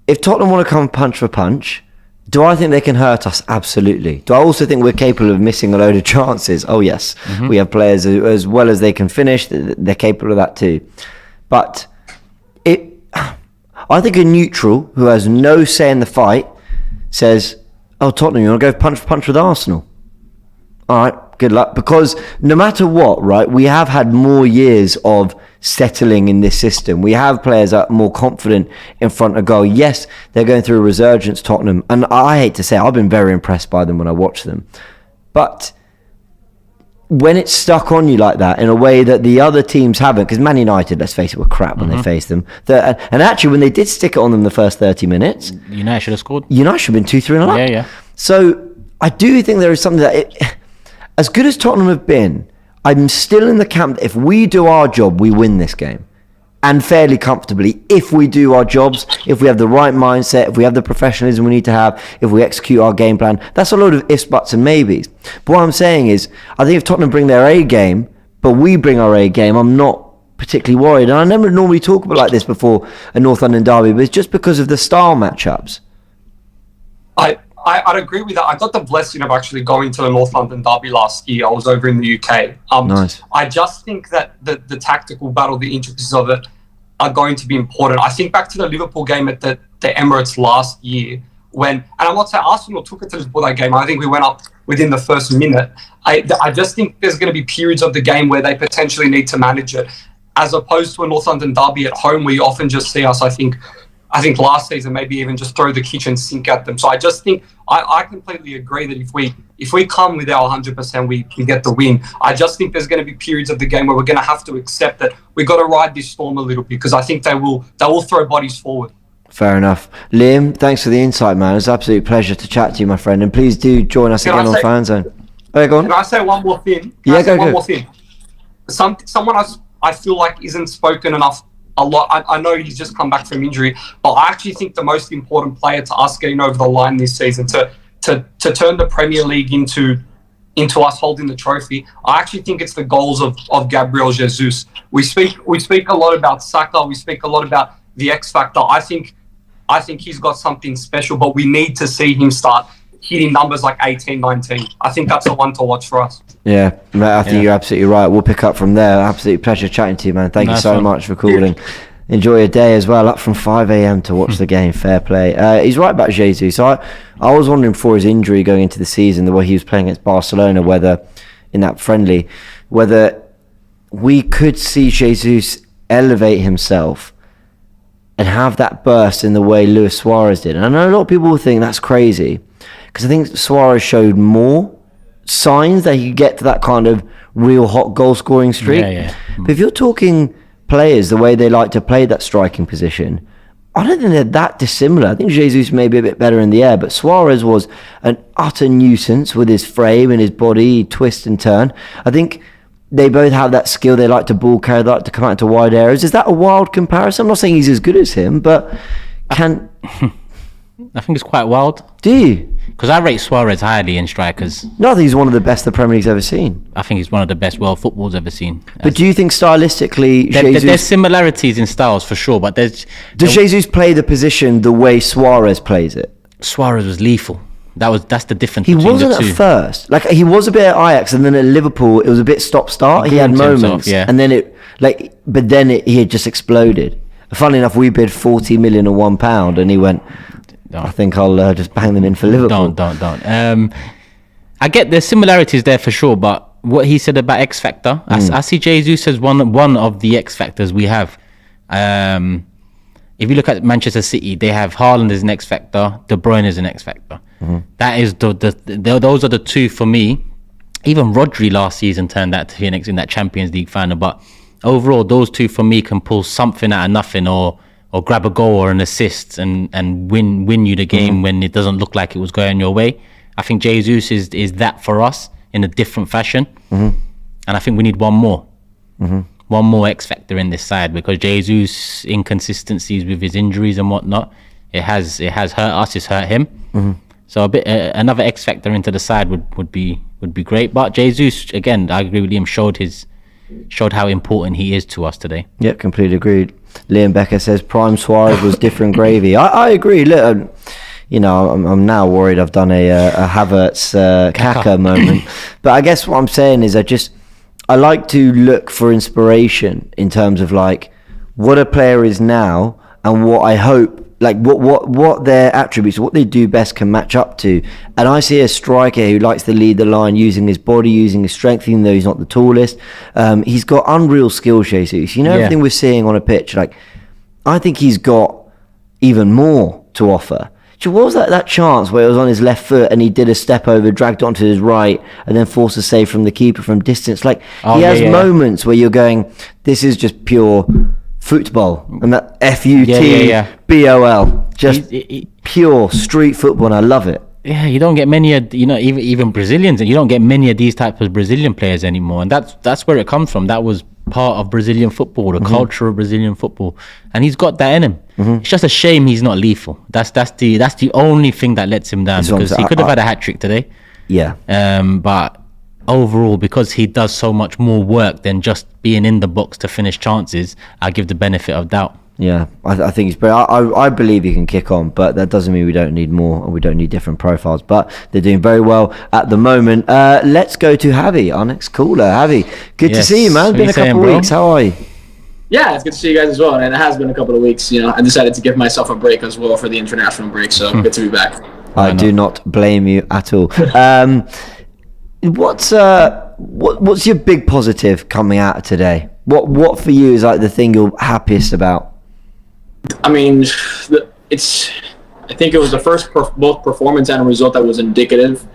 if Tottenham want to come punch for punch, do I think they can hurt us? Absolutely. Do I also think we're capable of missing a load of chances? Oh yes. Mm-hmm. We have players as well as they can finish. They're capable of that too. But I think a neutral who has no say in the fight says, "Oh, Tottenham, you want to go punch for punch with Arsenal? All right, good luck." Because no matter what, right, we have had more years of settling in this system. We have players that are more confident in front of goal. Yes, they're going through a resurgence, Tottenham, and I hate to say I've been very impressed by them when I watch them. But when it's stuck on you like that in a way that the other teams haven't, because Man United, let's face it, were crap when they faced them. And actually, when they did stick it on them the first 30 minutes... United should have scored. United should have been 2-3 in a lap. Yeah. So I do think there is something that... as good as Tottenham have been, I'm still in the camp that if we do our job, we win this game. And fairly comfortably, if we do our jobs, if we have the right mindset, if we have the professionalism we need to have, if we execute our game plan. That's a load of ifs, buts and maybes. But what I'm saying is, I think if Tottenham bring their A game, but we bring our A game, I'm not particularly worried. And I never normally talk about like this before a North London derby, but it's just because of the style matchups. I'd agree with that. I got the blessing of actually going to the North London derby last year. I was over in the UK. Nice. I just think that the tactical battle, the intricacies of it are going to be important. I think back to the Liverpool game at the Emirates last year and I'm not saying Arsenal took it to Liverpool that game. I think we went up within the first minute. I just think there's going to be periods of the game where they potentially need to manage it, as opposed to a North London derby at home where you often just see us, I think last season, maybe even just throw the kitchen sink at them. So I just think I completely agree that if we come with our 100%, we get the win. I just think there's going to be periods of the game where we're going to have to accept that we've got to ride this storm a little bit, because I think they will throw bodies forward. Fair enough. Liam, thanks for the insight, man. It's an absolute pleasure to chat to you, my friend. And please do join us again on FANZONE. Oh, go on. Can I say one more thing? More thing? Someone I feel like isn't spoken enough a lot. I know he's just come back from injury, but I actually think the most important player to us getting over the line this season to turn the Premier League into us holding the trophy, I actually think it's the goals of Gabriel Jesus. We speak a lot about Saka, we speak a lot about the X factor. I think he's got something special, but we need to see him start hitting numbers like 18, 19. I think that's the one to watch for us. Yeah, mate, I think you're absolutely right. We'll pick up from there. Absolute pleasure chatting to you, man. Thank you so much for calling. Enjoy your day as well. Up from 5 a.m. to watch the game. Fair play. He's right about Jesus. So I was wondering for his injury going into the season, the way he was playing against Barcelona, whether in that friendly, whether we could see Jesus elevate himself and have that burst in the way Luis Suarez did. And I know a lot of people will think that's crazy, because I think Suarez showed more signs that he could get to that kind of real hot goal scoring streak. Yeah. But if you're talking players, the way they like to play that striking position, I don't think they're that dissimilar. I think Jesus may be a bit better in the air, but Suarez was an utter nuisance with his frame and his body, twist and turn. I think they both have that skill. They like to ball carry, they like to come out into wide areas. Is that a wild comparison? I'm not saying he's as good as him, but I think it's quite wild. Do you? because I rate Suarez highly in strikers. No, I think he's one of the best the Premier League's ever seen. I think he's one of the best world football's ever seen. But do you think stylistically, There's similarities in styles for sure, but does Jesus play the position the way Suarez plays it? Suarez was lethal. That's the difference. He between wasn't the two. at first. Like, he was a bit at Ajax, and then at Liverpool, it was a bit stop-start. He had groomed moments, himself, yeah. and then he had just exploded. Funnily enough, we bid 40 million or £1, and he went, I think I'll just bang them in for Liverpool. Don't. I get there's similarities there for sure, but what he said about X Factor, I see Jesus as one of the X Factors we have. If you look at Manchester City, they have Haaland as an X Factor, De Bruyne as an X Factor. That is those are the two for me. Even Rodri last season turned out to be an X in that Champions League final, but overall, those two for me can pull something out of nothing, or grab a goal or an assist and win you the game when it doesn't look like it was going your way. I think Jesus is that for us in a different fashion, and I think we need one more. One more X factor in this side, because Jesus' inconsistencies with his injuries and whatnot, it has hurt us, it's hurt him. So another X factor into the side would be great. But Jesus, again, I agree with him, showed how important he is to us today. Yeah, completely agreed. Liam Becker says prime Suarez was different gravy. I agree. Look, I'm now worried I've done a Havertz Kaka moment. But I guess what I'm saying is I like to look for inspiration in terms of like what a player is now and what I hope, like what their attributes, what they do best can match up to. And I see a striker who likes to lead the line using his body, using his strength, even though he's not the tallest. He's got unreal skill, Jesus. Everything we're seeing on a pitch, like I think he's got even more to offer. What was that chance where it was on his left foot and he did a step over, dragged it onto his right, and then forced a save from the keeper from distance? Like, he has moments where you're going, this is just pure football. And that FUTBOL, just pure street football, and I love it. Yeah, you don't get many of, even Brazilians, and you don't get many of these types of Brazilian players anymore. And that's where it comes from. That was part of Brazilian football, the culture of Brazilian football, and he's got that in him. It's just a shame he's not lethal. That's the only thing that lets him down, because he could have had a hat trick today. Yeah. But overall, because he does so much more work than just being in the box to finish chances, I give the benefit of doubt. Yeah, I think he's brilliant. I believe he can kick on, but that doesn't mean we don't need more or we don't need different profiles. But they're doing very well at the moment. Let's go to Javi, our next caller. Javi, good to see you, man. It's been a couple of weeks. How are you? Yeah, it's good to see you guys as well. And it has been a couple of weeks. I decided to give myself a break as well for the international break. So good to be back. I do not blame you at all. What's your big positive coming out of today? What for you is like the thing you're happiest about? I mean, I think it was the first both performance and a result that was indicative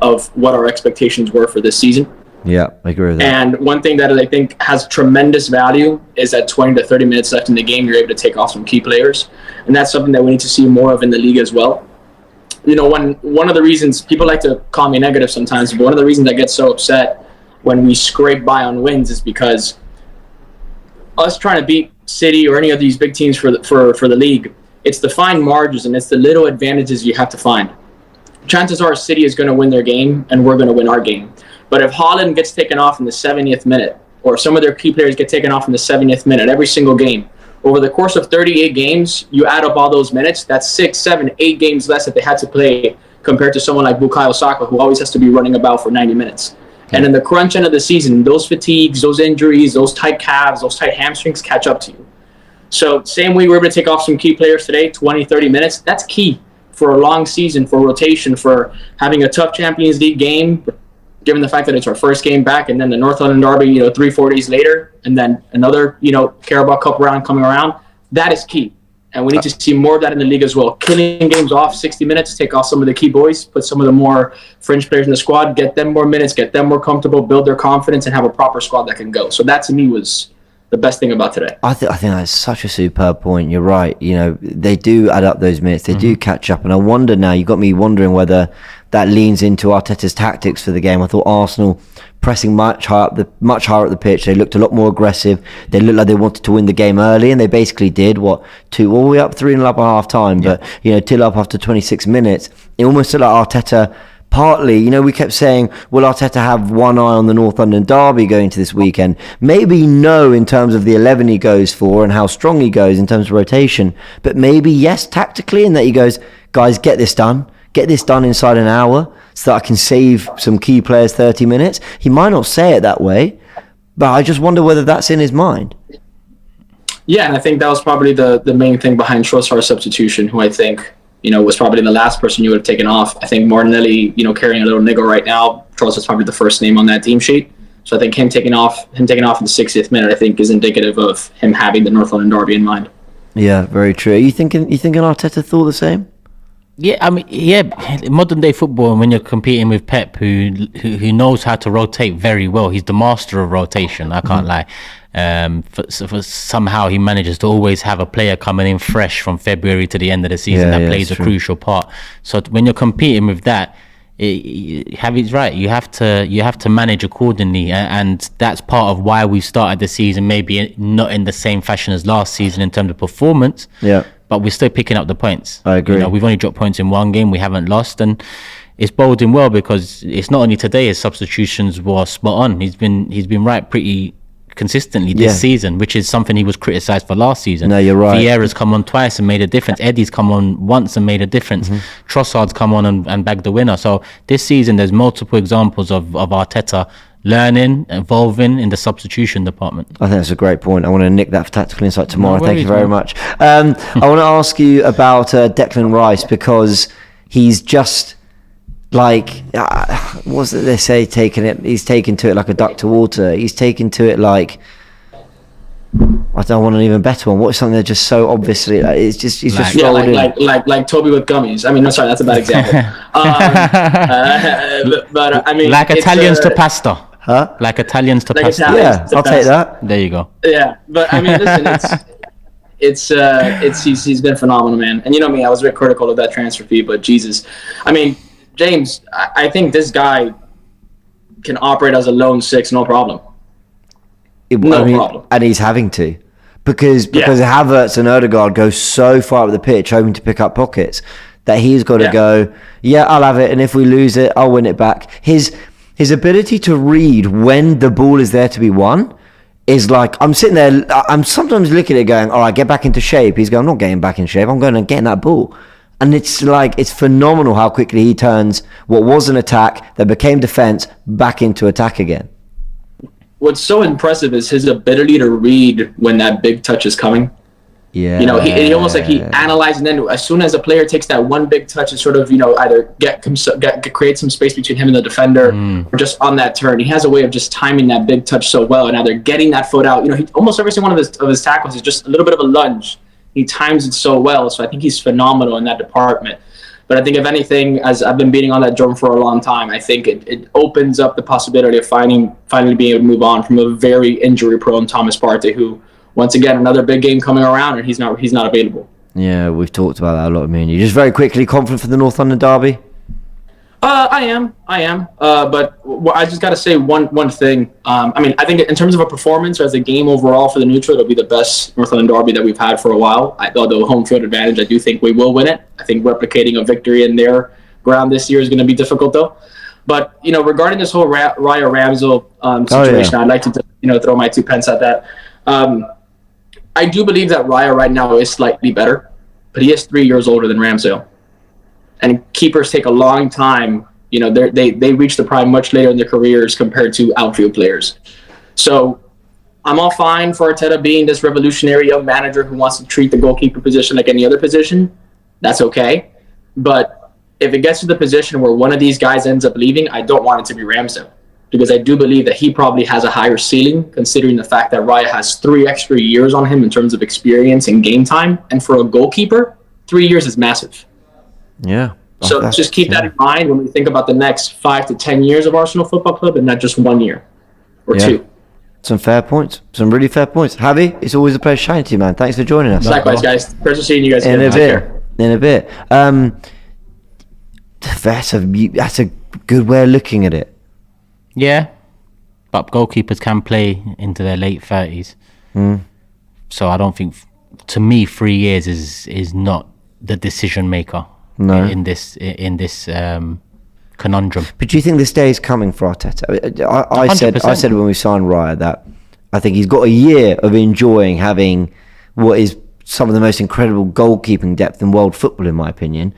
of what our expectations were for this season. Yeah, I agree with that. And one thing that I think has tremendous value is that 20 to 30 minutes left in the game, you're able to take off some key players. And that's something that we need to see more of in the league as well. One of the reasons people like to call me negative sometimes, but one of the reasons I get so upset when we scrape by on wins is because us trying to beat City or any of these big teams for the league, it's the fine margins and it's the little advantages you have to find. Chances are City is going to win their game and we're going to win our game. But if Haaland gets taken off in the 70th minute, or some of their key players get taken off in the 70th minute every single game, over the course of 38 games, you add up all those minutes, that's 6, 7, 8 games less that they had to play compared to someone like Bukayo Saka, who always has to be running about for 90 minutes. And in the crunch end of the season, those fatigues, those injuries, those tight calves, those tight hamstrings catch up to you. So same way we're able to take off some key players today, 20, 30 minutes, that's key for a long season, for rotation, for having a tough Champions League game, given the fact that it's our first game back, and then the North London Derby, 3-4 days later, and then another, Carabao Cup round coming around. That is key. And we need to see more of that in the league as well. Killing games off 60 minutes, take off some of the key boys, put some of the more fringe players in the squad, get them more minutes, get them more comfortable, build their confidence, and have a proper squad that can go. So that to me was the best thing about today. I think that's such a superb point. You're right. They do add up those minutes. They do catch up. And I wonder now, you got me wondering whether that leans into Arteta's tactics for the game. I thought Arsenal pressing much higher up the pitch. They looked a lot more aggressive. They looked like they wanted to win the game early, and they basically did. All the way up 3-0 up at half time, but 2-0 up after 26 minutes. It almost looked like Arteta. Partly, we kept saying, will Arteta have one eye on the North London derby going to this weekend? Maybe no in terms of the 11 he goes for and how strong he goes in terms of rotation. But maybe yes, tactically, in that he goes, guys, get this done inside an hour so that I can save some key players 30 minutes. He might not say it that way, but I just wonder whether that's in his mind. Yeah, and I think that was probably the main thing behind Trossard's substitution, who I think was probably the last person you would have taken off. I think Martinelli, carrying a little niggle right now. Trossard's probably the first name on that team sheet. So I think him taking off in the 60th minute, I think, is indicative of him having the North London derby in mind. Yeah, very true. You thinking Arteta thought the same? Yeah, I mean, modern day football, and when you're competing with Pep, who knows how to rotate very well, he's the master of rotation. I can't lie. For somehow he manages to always have a player coming in fresh from February to the end of the season that plays a crucial part. So when you're competing with that, Javi's right. You have to manage accordingly, and that's part of why we started the season maybe not in the same fashion as last season in terms of performance. Yeah. But we're still picking up the points. I agree. We've only dropped points in one game. We haven't lost, and it's boding well because it's not only today his substitutions were spot on. He's been right pretty consistently this season, which is something he was criticised for last season. No, you're right. Vieira's come on twice and made a difference. Eddie's come on once and made a difference. Trossard's come on and bagged the winner. So this season there's multiple examples of Arteta learning, evolving in the substitution department. I think that's a great point. I want to nick that for Tactical Insight tomorrow. Thank you very much. I want to ask you about Declan Rice, because he's just like, what's it they say, he's taken to it like a duck to water. He's taken to it like, I don't want an even better one. What is something that just so obviously, he's just rolled in. Like Toby with gummies. I mean, no, sorry, that's a bad example. But I mean, like Italians to pasta. Huh? Like Italians to pasta. Yeah, I'll take that. There you go. Yeah, but I mean, listen, he's been phenomenal, man. And you know me, I was a bit critical of that transfer fee, but Jesus, I mean, James, I think this guy can operate as a lone six, no problem. Problem. And he's having to, because Havertz and Odegaard go so far up the pitch hoping to pick up pockets that he's got to go, I'll have it, and if we lose it, I'll win it back. His ability to read when the ball is there to be won is like, I'm sitting there, I'm sometimes looking at it going, all right, get back into shape. He's going, I'm not getting back in shape, I'm going to get in that ball. And it's like, it's phenomenal how quickly he turns what was an attack that became defense back into attack again. What's so impressive is his ability to read when that big touch is coming. Yeah. He almost like he analyzes, and then as soon as a player takes that one big touch, and sort of, either create some space between him and the defender, or just on that turn, he has a way of just timing that big touch so well, and either getting that foot out. He almost every single one of his tackles is just a little bit of a lunge. He times it so well, so I think he's phenomenal in that department. But I think, if anything, as I've been beating on that drum for a long time, I think it opens up the possibility of finally being able to move on from a very injury-prone Thomas Partey, who, once again, another big game coming around, and he's not available. Yeah, we've talked about that a lot, me and you. Just very quickly, confident for the North London derby? I am. But I just got to say one thing. I mean, I think in terms of a performance or as a game overall for the neutral, it'll be the best North London derby that we've had for a while. Although home field advantage, I do think we will win it. I think replicating a victory in their ground this year is going to be difficult, though. But regarding this whole Raya Ramsdale situation, I'd like to throw my 2 pence at that. I do believe that Raya right now is slightly better, but he is 3 years older than Ramsdale. And keepers take a long time. They reach the prime much later in their careers compared to outfield players. So I'm all fine for Arteta being this revolutionary young manager who wants to treat the goalkeeper position like any other position. That's okay. But if it gets to the position where one of these guys ends up leaving, I don't want it to be Ramsdale, because I do believe that he probably has a higher ceiling, considering the fact that Raya has 3 extra years on him in terms of experience and game time. And for a goalkeeper, 3 years is massive. Yeah. So just keep that in mind when we think about the next 5 to 10 years of Arsenal Football Club, and not just 1 year or 2. Some fair points. Some really fair points. Javi, it's always a pleasure chatting to you, man. Thanks for joining us. Likewise, guys. Pleasure seeing you guys in a bit. That's a good way of looking at it. Yeah. but goalkeepers can play into their late 30s. So I don't think, to me, 3 years is not the decision maker in this conundrum. But do you think this day is coming for Arteta? I said when we signed Raya that I think he's got a year of enjoying having what is some of the most incredible goalkeeping depth in world football, in my opinion.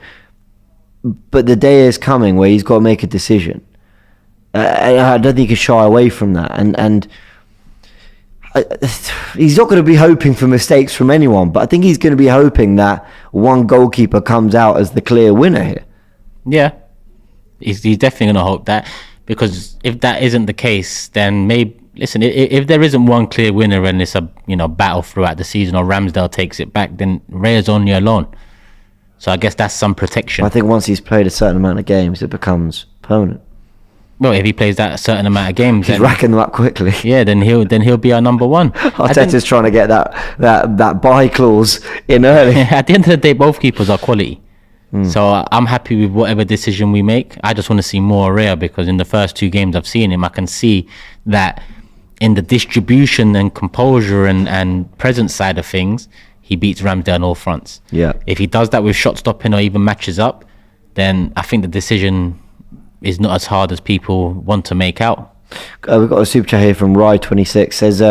But the day is coming where he's got to make a decision. I don't think he can shy away from that. And he's not going to be hoping for mistakes from anyone, but I think he's going to be hoping that one goalkeeper comes out as the clear winner here. Yeah, he's definitely going to hope that, because if that isn't the case, then maybe, listen, if there isn't one clear winner and it's a battle throughout the season, or Ramsdale takes it back, then Raya's only alone. So I guess that's some protection. I think once he's played a certain amount of games, it becomes permanent. Well, if he plays that certain amount of games, he's racking them up quickly. Yeah, then he'll be our number one. Arteta's trying to get that buy clause in early. At the end of the day, both keepers are quality. So I'm happy with whatever decision we make. I just want to see more Raya, because in the first 2 games I've seen him, I can see that in the distribution and composure and presence side of things, he beats Ramsdale on all fronts. Yeah. If he does that with shot stopping or even matches up, then I think the decision is not as hard as people want to make out. We've got a super chat here from Rye26. Says,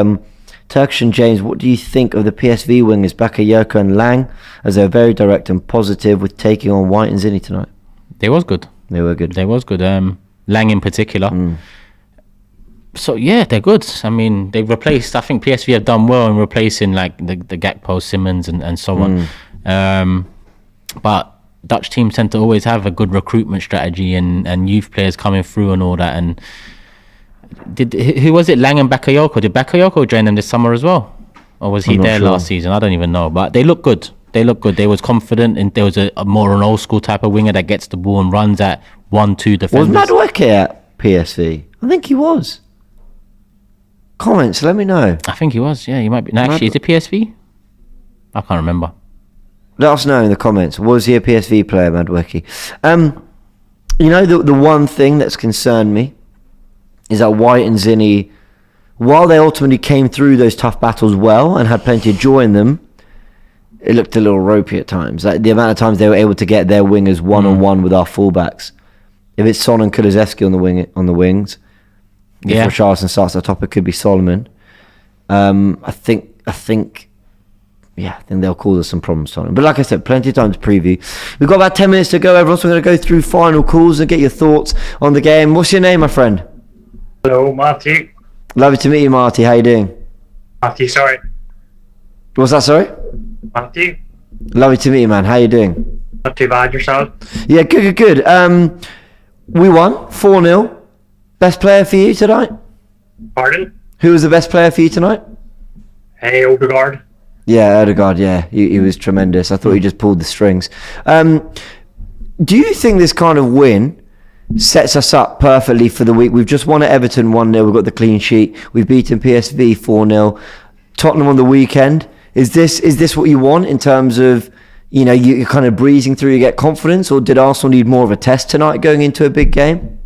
Turkish and James, what do you think of the PSV wingers Bakayoko and Lang, as they're very direct and positive with taking on White and Zinni tonight? They was good. They were good. Lang in particular. So yeah, they're good. I mean, they've replaced, I think PSV have done well in replacing like the Gakpo, Simmons and so on. But Dutch teams tend to always have a good recruitment strategy and youth players coming through and all that. And who was it, Lang and Bakayoko? Did Bakayoko join them this summer as well? Or was he there last season? I don't even know. But they look good. They was confident, and there was a more an old school type of winger that gets the ball and runs at 1-2 defenders. Was Madueke at PSV? I think he was. Comments, let me know. I think he was, yeah, he might be. No, actually, is it PSV? I can't remember. Let us know in the comments. Was he a PSV player, Madueke? The one thing that's concerned me is that White and Zinni, while they ultimately came through those tough battles well and had plenty of joy in them, it looked a little ropey at times. Like the amount of times they were able to get their wingers one-on-one with our fullbacks. If it's Son and Kulusevski on the wings, if Richarlison starts at the top, it could be Solomon. I think they'll cause us some problems, Solomon. But like I said, plenty of time to preview. We've got about 10 minutes to go, everyone, so we're going to go through final calls and get your thoughts on the game. What's your name, my friend? Hello, Marty. Lovely to meet you, Marty. How you doing? Marty, sorry. What's that, sorry? Marty. Lovely to meet you, man. How you doing? Not too bad, yourself? Yeah, good. We won 4-0. Best player for you tonight? Pardon? Who was the best player for you tonight? Hey, Odegaard. Yeah, Odegaard, yeah. He was tremendous. I thought he just pulled the strings. Do you think this kind of win sets us up perfectly for the week? We've just won at Everton 1-0. We've got the clean sheet. We've beaten PSV 4-0. Tottenham on the weekend. Is this what you want in terms of, you're kind of breezing through, you get confidence, or did Arsenal need more of a test tonight going into a big game?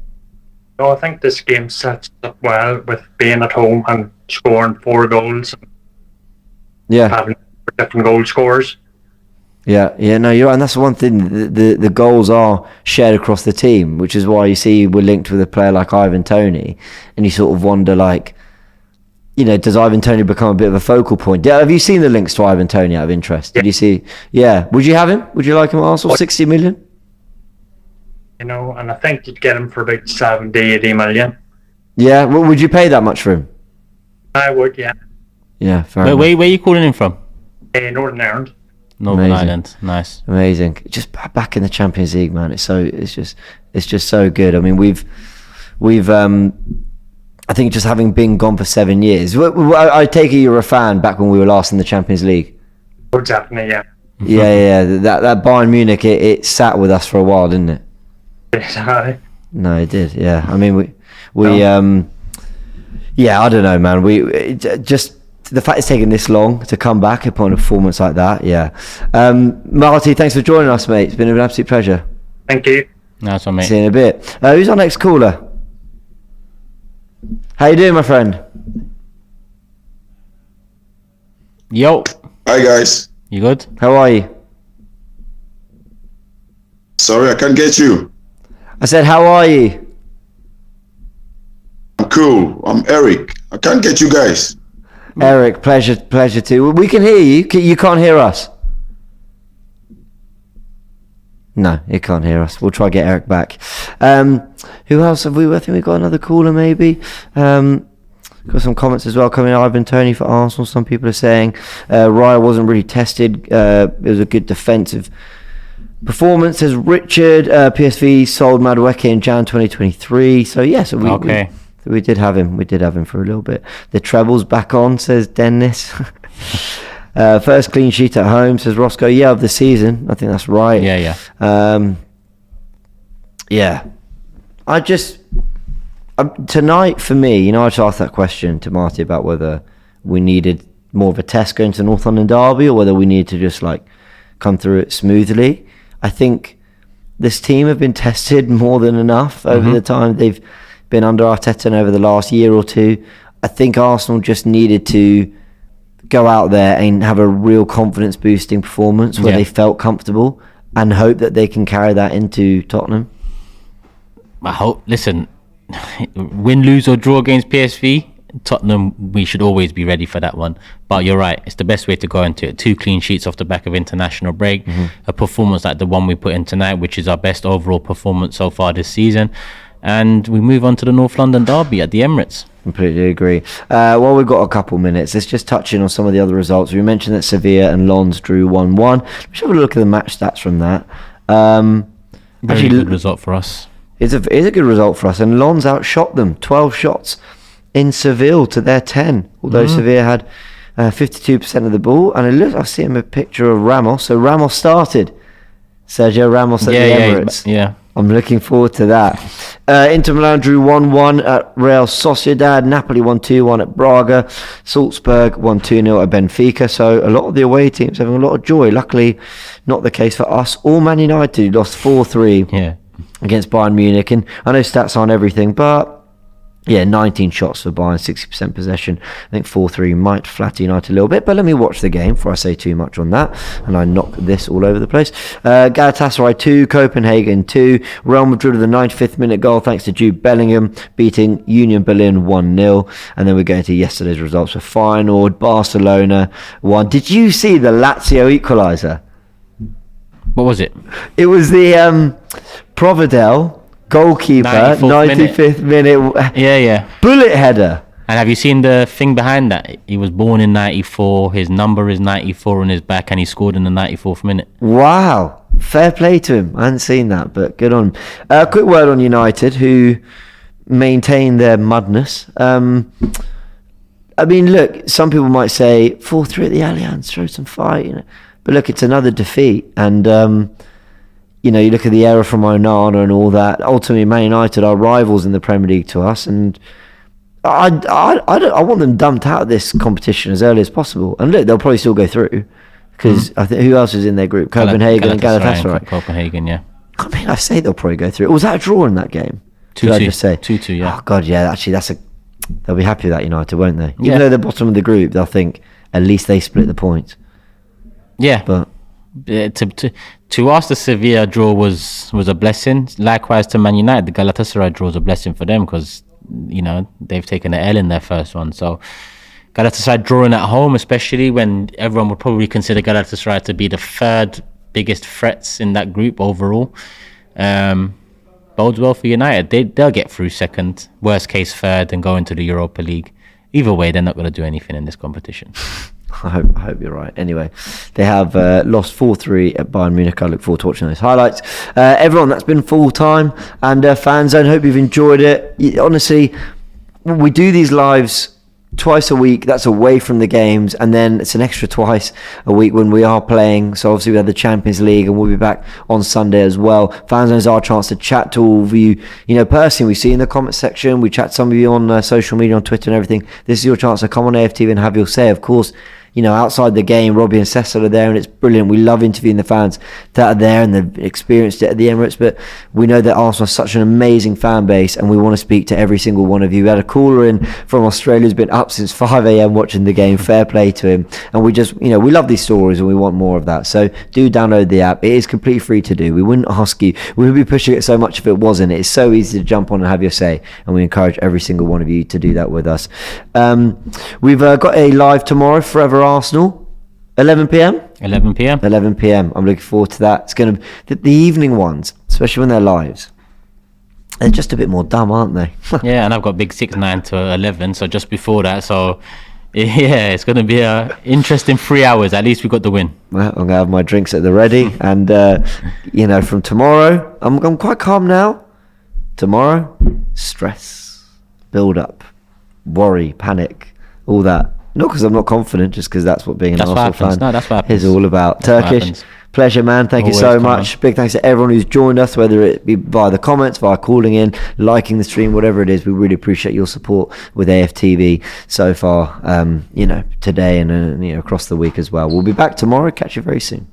No, I think this game sets up well with being at home and scoring 4 goals. Yeah. Having different goal scorers. Yeah, no, you're right. And that's the one thing, the goals are shared across the team, which is why you see we're linked with a player like Ivan Toney, and you sort of wonder, does Ivan Toney become a bit of a focal point? Have you seen the links to Ivan Toney out of interest? Did you see? Yeah. Would you have him? Would you like him at Arsenal? 60 million? And I think you'd get him for about 70, 80 million. Yeah, well, would you pay that much for him? I would, yeah. Yeah, fair enough. Where are you calling him from? Northern Ireland. Northern Ireland, nice. Amazing. Just back in the Champions League, man. It's just so good. I mean, we've I think just having been gone for 7 years. I take it you were a fan back when we were last in the Champions League. Oh, definitely, yeah. Yeah. That Bayern Munich, it sat with us for a while, didn't it? No, it did. Yeah. I mean, I don't know, man. Just the fact it's taken this long to come back upon a performance like that. Yeah. Marty, thanks for joining us, mate. It's been an absolute pleasure. Thank you. Nice one, mate. See you in a bit. Who's our next caller? How you doing, my friend? Yo, Hi guys. you good? How are you? Sorry, I can't get you. I said, how are you? I'm cool. I'm Eric. I can't get you guys. Eric, pleasure too. We can hear you. You can't hear us. No, he can't hear us. We'll try to get Eric back. Who else have we? I think we've got another caller maybe. Got some comments as well coming out. Ivan Toney for Arsenal. Some people are saying Raya wasn't really tested. It was a good defensive performance. Says Richard. PSV sold Madueke in Jan 2023. So yes, yeah, we did have him. We did have him for a little bit. The treble's back on, says Dennis. First clean sheet at home, says Roscoe. Yeah, of the season. I think that's right. Yeah. Yeah. I just tonight for me, I just asked that question to Marty about whether we needed more of a test going to the North London derby or whether we needed to just come through it smoothly. I think this team have been tested more than enough over the time they've been under Arteta and over the last year or two. I think Arsenal just needed to go out there and have a real confidence boosting performance where they felt comfortable and hope that they can carry that into Tottenham. I hope. Listen, win, lose or draw against PSV, Tottenham, we should always be ready for that one. But you're right, it's the best way to go into it. 2 clean sheets off the back of international break, a performance like the one we put in tonight, which is our best overall performance so far this season, and we move on to the North London derby at the Emirates. Completely agree. Well, we've got a couple minutes. Let's just touch in on some of the other results. We mentioned that Sevilla and Lens drew 1-1. Let's have a look at the match stats from that. Very good result for us. It's a good result for us, and Lens outshot them 12 shots in Seville to their 10, although Sevilla had 52% of the ball. And I've seen a picture of Ramos. So Ramos started. Sergio Ramos at the Emirates. Yeah. I'm looking forward to that. Inter Milan drew 1-1 at Real Sociedad. Napoli won 2-1 at Braga. Salzburg won 2-0 at Benfica. So a lot of the away teams having a lot of joy. Luckily, not the case for us. All Man United lost 4-3 against Bayern Munich. And I know stats aren't everything, but 19 shots for Bayern, 60% possession. I think 4-3 might flatter United a little bit, but let me watch the game before I say too much on that, and I knock this all over the place. Galatasaray 2, Copenhagen 2, Real Madrid with a 95th minute goal thanks to Jude Bellingham, beating Union Berlin 1-0, and then we're going to yesterday's results for Feyenoord, Barcelona 1. Did you see the Lazio equaliser? What was it? It was the Providel goalkeeper, 95th minute. Yeah. Bullet header. And have you seen the thing behind that? He was born in 94, his number is 94 on his back, and he scored in the 94th minute. Wow. Fair play to him. I hadn't seen that, but good on him. Quick word on United, who maintain their mudness. I mean, look, some people might say 4-3 at the Allianz, show some fight, but look, it's another defeat, and you look at the error from Onana and all that. Ultimately, Man United are rivals in the Premier League to us, and I want them dumped out of this competition as early as possible. And look, they'll probably still go through because I think who else is in their group? Copenhagen and Galatasaray. Copenhagen, yeah. I mean, I say they'll probably go through. Was that a draw in that game? 2-2. I just say 2-2, yeah. Oh God, yeah. Actually, they'll be happy with that, United, won't they? Yeah. Even though they're bottom of the group, they'll think at least they split the points. Yeah, but. To us, the Sevilla draw was a blessing. Likewise to Man United, the Galatasaray draw was a blessing for them because they've taken an L in their first one. So Galatasaray drawing at home, especially when everyone would probably consider Galatasaray to be the third biggest threats in that group overall, bodes well for United. They'll get through second, worst case third, and go into the Europa League. Either way, they're not going to do anything in this competition. I hope you're right. Anyway, they have lost 4-3 at Bayern Munich. I look forward to watching those highlights. Everyone, that's been full time and FanZone. Hope you've enjoyed it. Honestly, we do these lives twice a week. That's away from the games, and then it's an extra twice a week when we are playing. So obviously we have the Champions League, and we'll be back on Sunday as well. FanZone is our chance to chat to all of you. Personally, we see in the comment section. We chat to some of you on social media, on Twitter and everything. This is your chance to come on AFTV and have your say. Of course, outside the game, Robbie and Cecil are there, and it's brilliant. We love interviewing the fans that are there and they've experienced it at the Emirates, but we know that Arsenal is such an amazing fan base, and we want to speak to every single one of you. We had a caller in from Australia who's been up since 5 a.m. watching the game. Fair play to him. And we just, we love these stories and we want more of that. So do download the app. It is completely free to do. We wouldn't ask you, we would be pushing it so much if it wasn't. It's so easy to jump on and have your say, and we encourage every single one of you to do that with us. We've got a live tomorrow, Forever Arsenal, 11 p.m. 11 p.m. 11 p.m. I'm looking forward to that. It's going to the evening ones, especially when they're lives. They're just a bit more dumb, aren't they? Yeah, and I've got big 6, 9 to 11, so just before that. So yeah, it's going to be a interesting 3 hours. At least we got the win. Well, I'm going to have my drinks at the ready, and from tomorrow, I'm quite calm now. Tomorrow, stress, build up, worry, panic, all that. Not because I'm not confident, just because that's what being an Arsenal fan that's what happens. is all about. That's Turkish, pleasure, man. Thank Always you so come much. on. Big thanks to everyone who's joined us, whether it be via the comments, via calling in, liking the stream, whatever it is. We really appreciate your support with AFTV so far, today and across the week as well. We'll be back tomorrow. Catch you very soon.